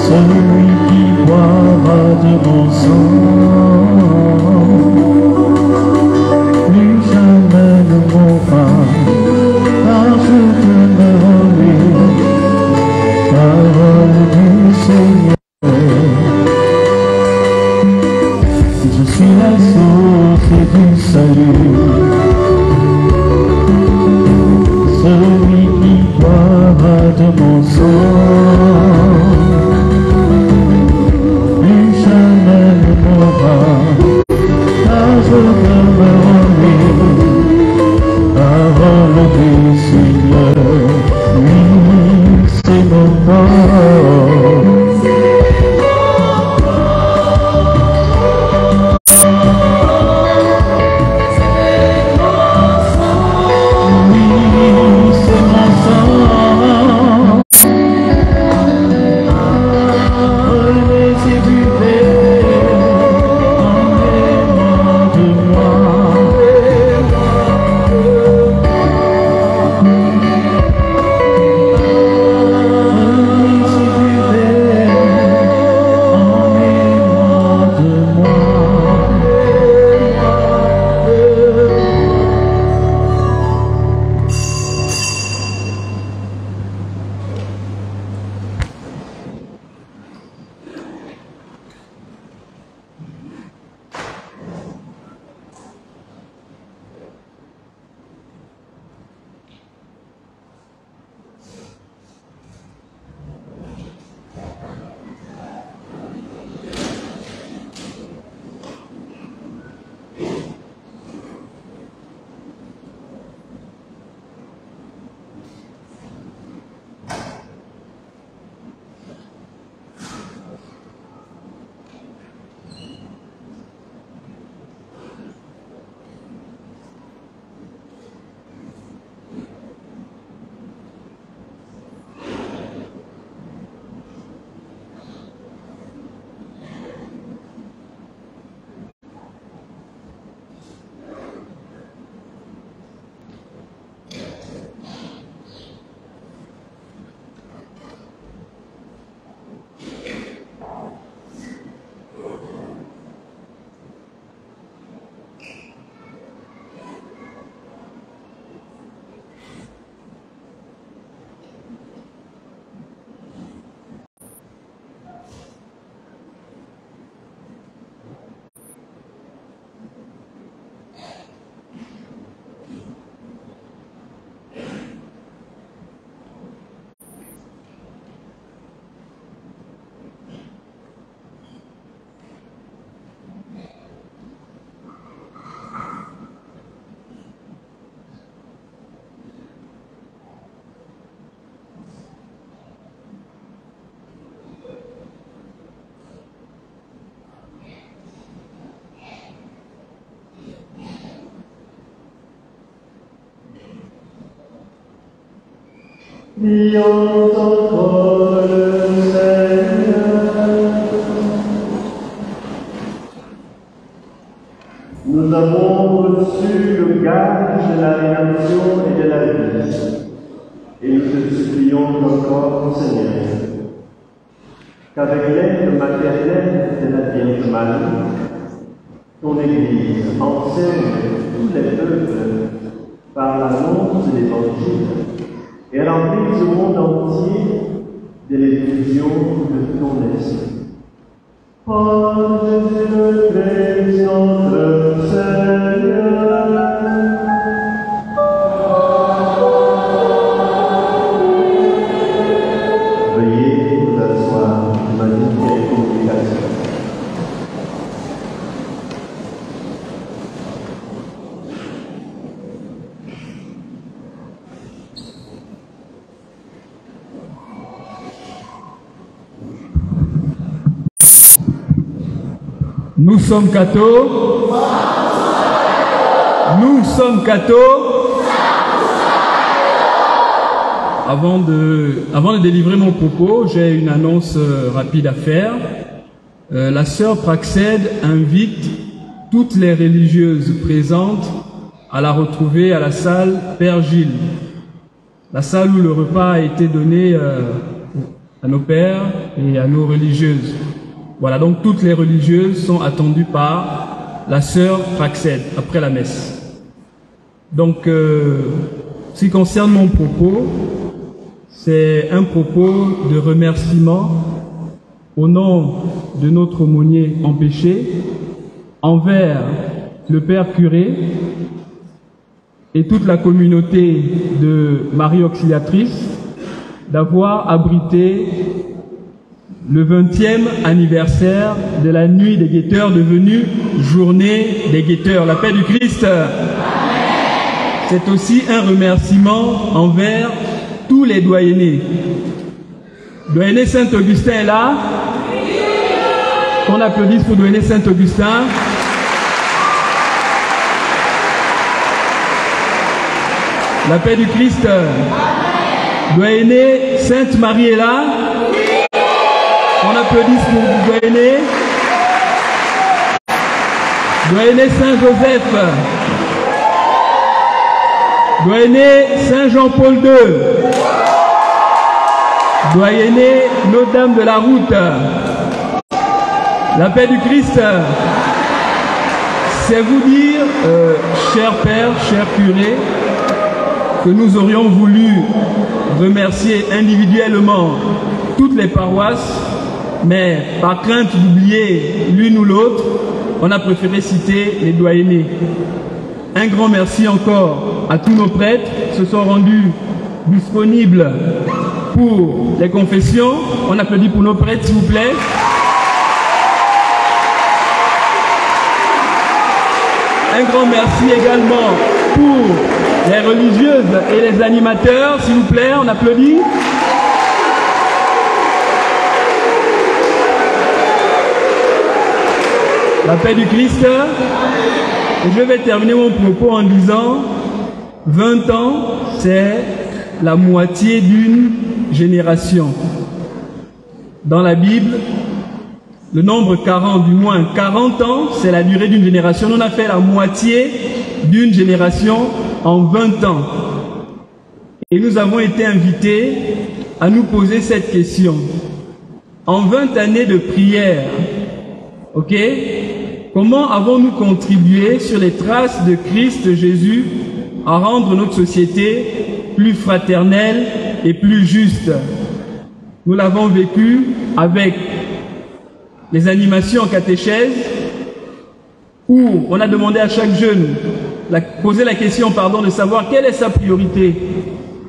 Celui qui boira de mon sang, plus jamais ne mourra, parce que me lit, parole du Seigneur. Je suis la source du salut. Celui qui boira de mon sang, plus jamais ne mourra, car je demeure en lui. Parole du Seigneur, oui, c'est mon corps. Prions encore le Seigneur. Nous avons reçu le gage de la rédemption et de la vie, et nous te supplions encore, Seigneur, qu'avec l'aide maternelle de la Vierge Marie, ton Église enseigne tous les peuples par l'annonce de l'Évangile et remplisse le monde entier de l'effusion de ton esprit. Par Jésus le Christ, notre Seigneur. Veuillez vous asseoir, magnifique congrégation. Nous sommes cathos. Nous sommes cathos. Avant de délivrer mon propos, j'ai une annonce rapide à faire. La sœur Praxède invite toutes les religieuses présentes à la retrouver à la salle Père Gilles. la salle où le repas a été donné à nos pères et à nos religieuses. Voilà, donc toutes les religieuses sont attendues par la sœur Praxède après la messe. Donc, ce qui concerne mon propos, c'est un propos de remerciement au nom de notre aumônier empêché envers le Père curé et toute la communauté de Marie Auxiliatrice d'avoir abrité le 20e anniversaire de la nuit des guetteurs devenue journée des guetteurs. La paix du Christ. C'est aussi un remerciement envers tous les doyennés. Doyenné Saint-Augustin est là. Qu'on applaudisse pour Doyenné Saint-Augustin. La paix du Christ. Doyenné Sainte-Marie est là. On applaudisse pour Doyenné. Doyenné Saint-Joseph. Doyenné Saint-Jean-Paul II. Doyenné Notre-Dame de la Route. La paix du Christ. C'est vous dire, cher Père, cher curé, que nous aurions voulu remercier individuellement toutes les paroisses, mais par crainte d'oublier l'une ou l'autre, on a préféré citer les doyennés. Un grand merci encore à tous nos prêtres qui se sont rendus disponibles pour les confessions. On applaudit pour nos prêtres, s'il vous plaît. Un grand merci également pour les religieuses et les animateurs, s'il vous plaît, on applaudit. La paix du Christ. Et je vais terminer mon propos en disant, 20 ans, c'est la moitié d'une génération. Dans la Bible, le nombre 40, du moins 40 ans, c'est la durée d'une génération. On a fait la moitié d'une génération en 20 ans. Et nous avons été invités à nous poser cette question. En 20 années de prière, ok, comment avons-nous contribué sur les traces de Christ Jésus à rendre notre société plus fraternelle et plus juste? Nous l'avons vécu avec les animations en catéchèse, où on a demandé à chaque jeune, poser la question, de savoir quelle est sa priorité,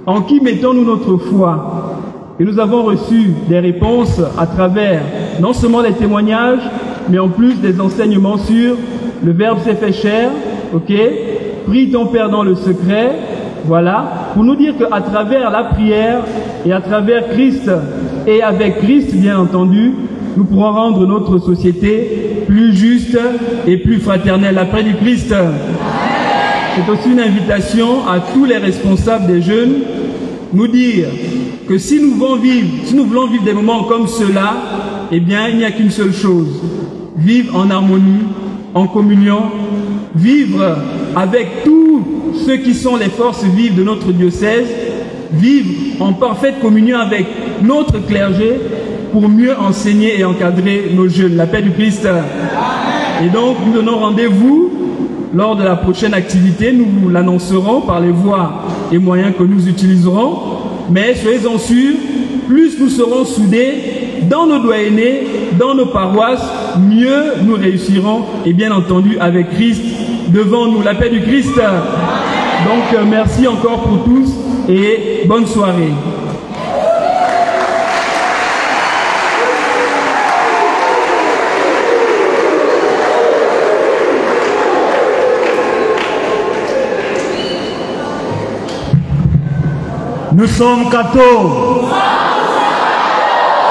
en qui mettons-nous notre foi. Et nous avons reçu des réponses à travers non seulement les témoignages, mais en plus des enseignements sur le Verbe s'est fait chair, ok, prie ton Père dans le secret, voilà, pour nous dire qu'à travers la prière et à travers Christ et avec Christ, bien entendu, nous pourrons rendre notre société plus juste et plus fraternelle. La paix du Christ. C'est aussi une invitation à tous les responsables des jeunes, nous dire que si nous voulons vivre des moments comme ceux-là, eh bien, il n'y a qu'une seule chose. Vivre en harmonie, en communion, vivre avec tous ceux qui sont les forces vives de notre diocèse, vivre en parfaite communion avec notre clergé pour mieux enseigner et encadrer nos jeunes. La paix du Christ. Et donc, nous donnons rendez-vous lors de la prochaine activité. Nous vous l'annoncerons par les voies et moyens que nous utiliserons. Mais soyez-en sûrs, plus nous serons soudés dans nos doyennés, dans nos paroisses, mieux nous réussirons, et bien entendu avec Christ devant nous. La paix du Christ. Donc merci encore pour tous et bonne soirée. Nous sommes cathos.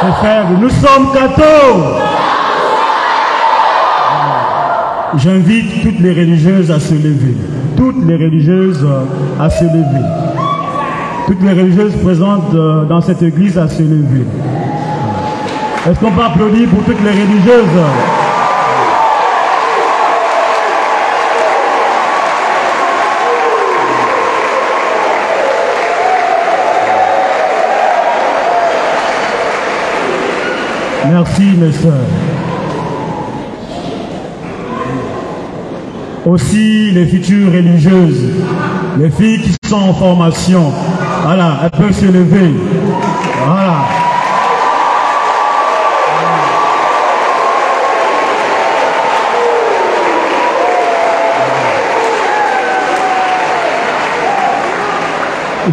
C'est faible. Nous sommes cathos. J'invite toutes les religieuses à se lever. Toutes les religieuses à se lever. Toutes les religieuses présentes dans cette église à se lever. Est-ce qu'on peut applaudir pour toutes les religieuses? Merci, mes sœurs. Aussi, les futures religieuses, les filles qui sont en formation, voilà, elles peuvent se lever. Voilà.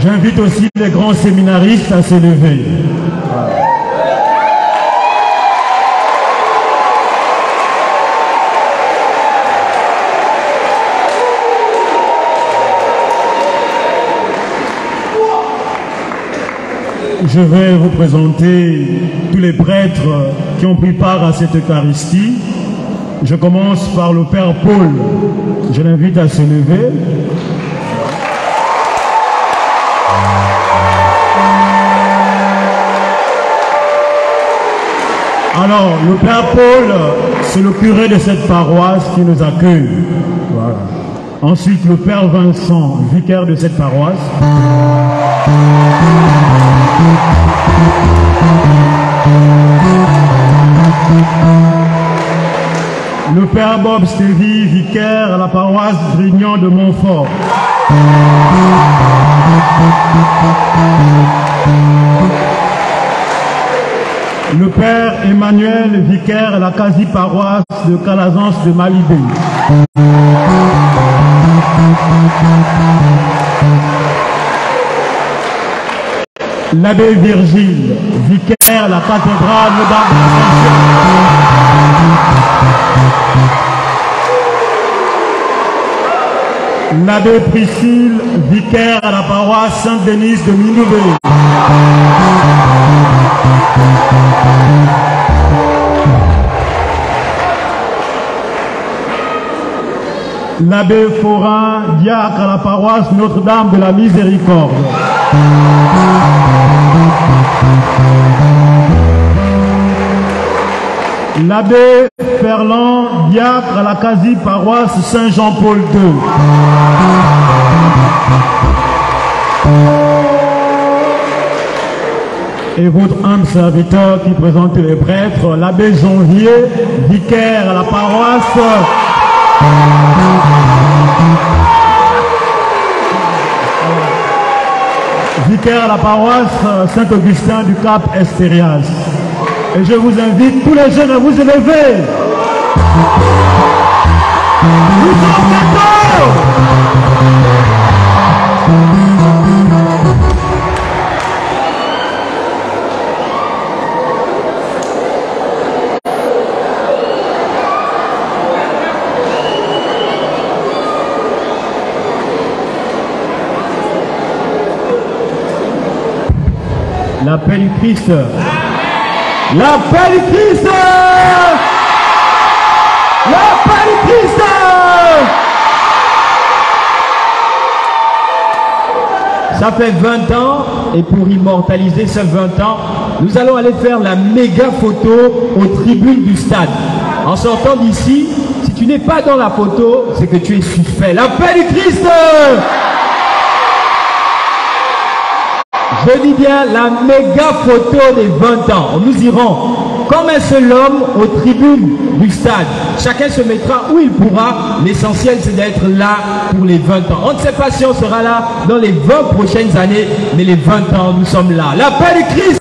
J'invite aussi les grands séminaristes à se lever. Voilà. Je vais vous présenter tous les prêtres qui ont pris part à cette Eucharistie. Je commence par le Père Paul. Je l'invite à se lever. Alors, le Père Paul, c'est le curé de cette paroisse qui nous accueille. Voilà. Ensuite, le Père Vincent, vicaire de cette paroisse. Le Père Bob Stévy, vicaire à la paroisse Grignan de Montfort. Le Père Emmanuel, vicaire à la quasi-paroisse de Calazans de Malibé. L'abbé Virgile, vicaire à la cathédrale d'Arc-en-Ciel. L'abbé Priscille, vicaire à la paroisse Saint-Denis de Minouvé. L'abbé Forin, diacre à la paroisse Notre-Dame de la Miséricorde. L'abbé Ferland, diacre à la quasi-paroisse Saint-Jean-Paul II. Et votre humble serviteur qui présente les prêtres, l'abbé Janvier, vicaire à la paroisse Saint-Augustin du Cap Estérias. Et je vous invite tous les jeunes à vous élever. Nous sommes d'accord. La paix du Christ. La paix du Christ. La paix du Christ. Ça fait 20 ans, et pour immortaliser ces 20 ans, nous allons aller faire la méga photo aux tribunes du stade. En sortant d'ici, si tu n'es pas dans la photo, c'est que tu es suspect. La paix du Christ. Je dis bien la méga photo des 20 ans. Nous irons comme un seul homme aux tribunes du stade. Chacun se mettra où il pourra. L'essentiel, c'est d'être là pour les 20 ans. On ne sait pas si on sera là dans les 20 prochaines années, mais les 20 ans, nous sommes là. La paix du Christ.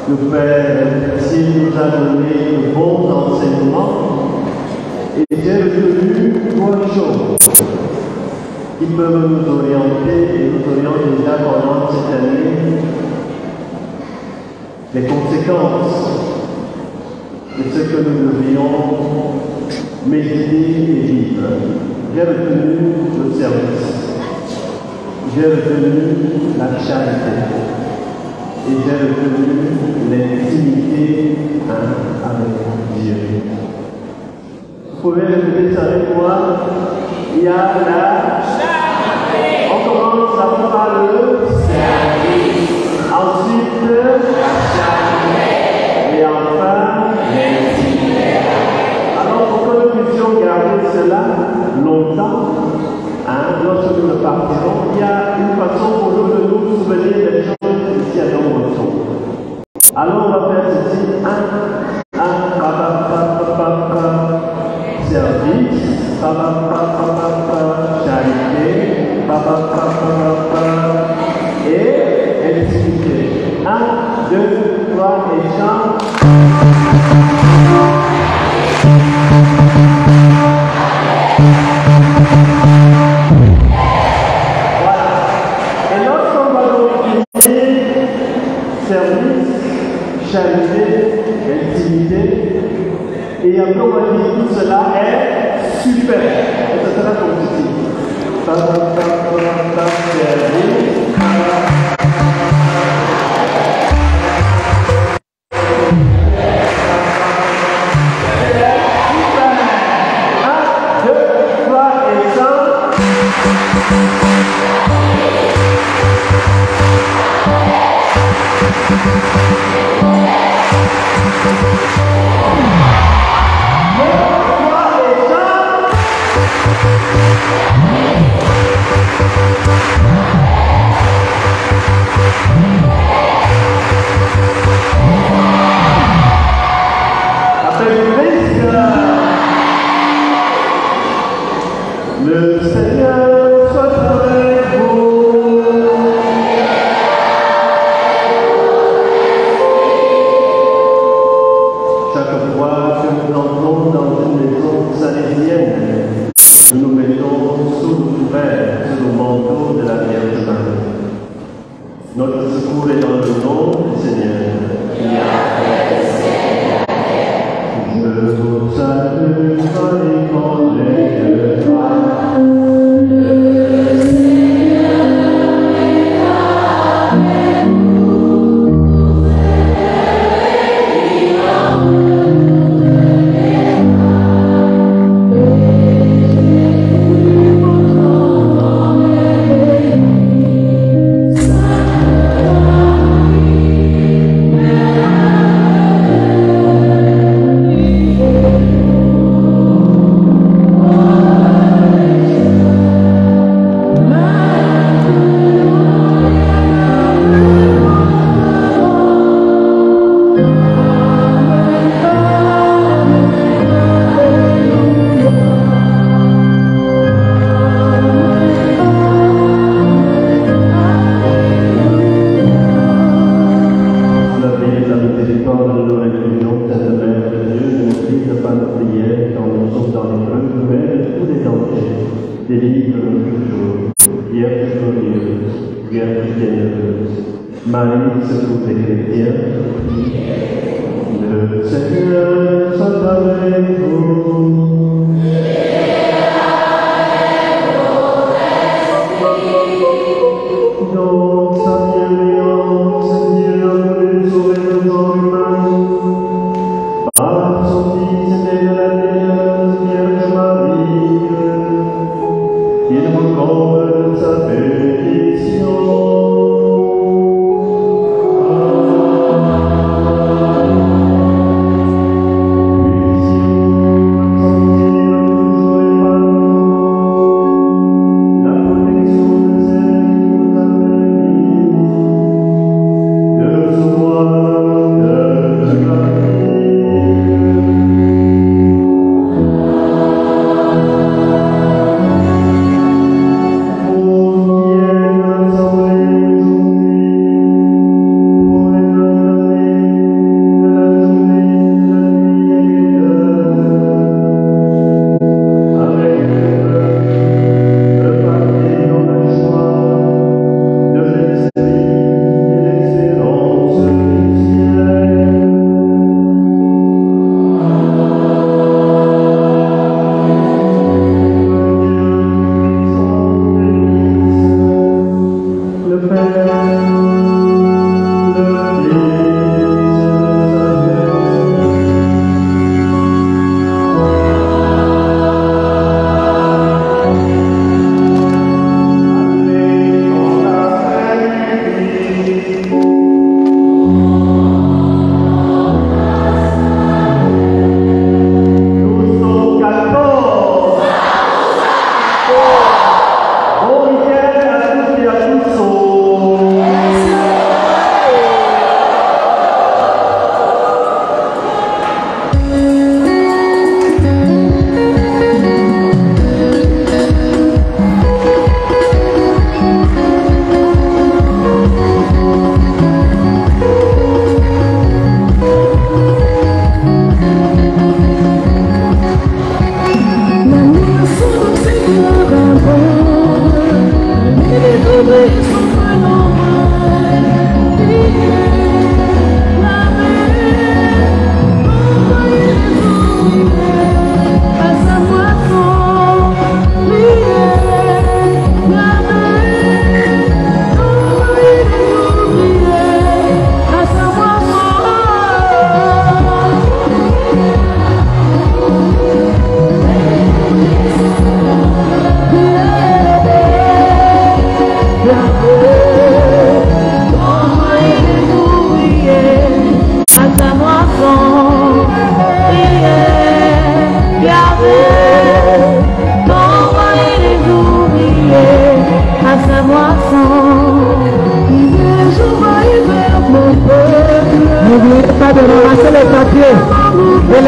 Le Père, s'il nous a donné de bons enseignements, et Dieu est venu pour une chose qui peuvent nous orienter et nous orienter déjà pendant cette année les conséquences de ce que nous devrions méditer et vivre. J'ai retenu le service, j'ai retenu la charité. Et j'ai retenu l'intimité avec Dieu. pouvez répéter ça avec moi. Il y a la charité. On commence d'abord par le service. Ensuite, la charité. Et enfin, l'intimité. Alors, pour que nous puissions garder cela longtemps, lorsque nous partirons, il y a une façon pour nous de nous souvenir des choses ici à nos retours. Alors, on va faire ceci. Service, charité, et intimité. 1, 2, 3 et chante. Charité, intimité, et après on va dire tout cela est super. Et ça sera positif. Le Seigneur soit avec vous. Chaque fois que nous entrons dans une maison salésienne, nous nous mettons sous le couvert, sous le manteau de la Vierge Marie. Notre secours est dans le nom du Seigneur, qui a fait le ciel et la terre. Je vous salue, Marie, comblée de grâce. Marie, secours des chrétiens, le Seigneur soit avec vous. Donc, sa bienveillance, Dieu a voulu sauver le genre humain par son Fils né de la Vierge Marie. Il nous comble de sa bénédiction.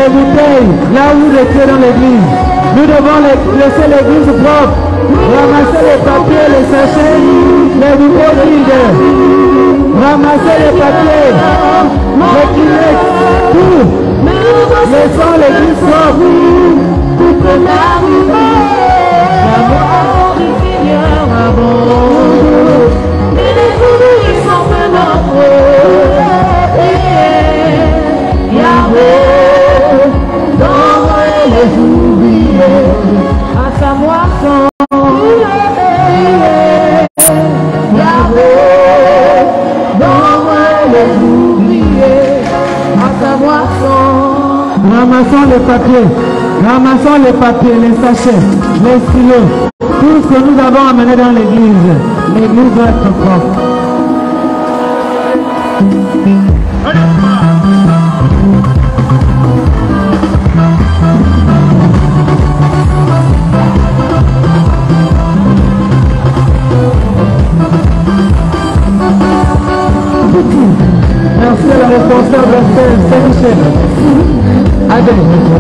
les bouteilles, là où vous étiez dans l'église. Nous devons laisser l'église propre. Ramasser les papiers, les sachets, les bouteilles vides. Ramasser les papiers, les Kleenex, tout. Laissons l'église propre. À savoir son Ramassons les papiers, les sachets, les stylos, tout ce que nous avons amené dans l'église. L'église doit être propre. Merci à la responsable Saint-Michel. Allez.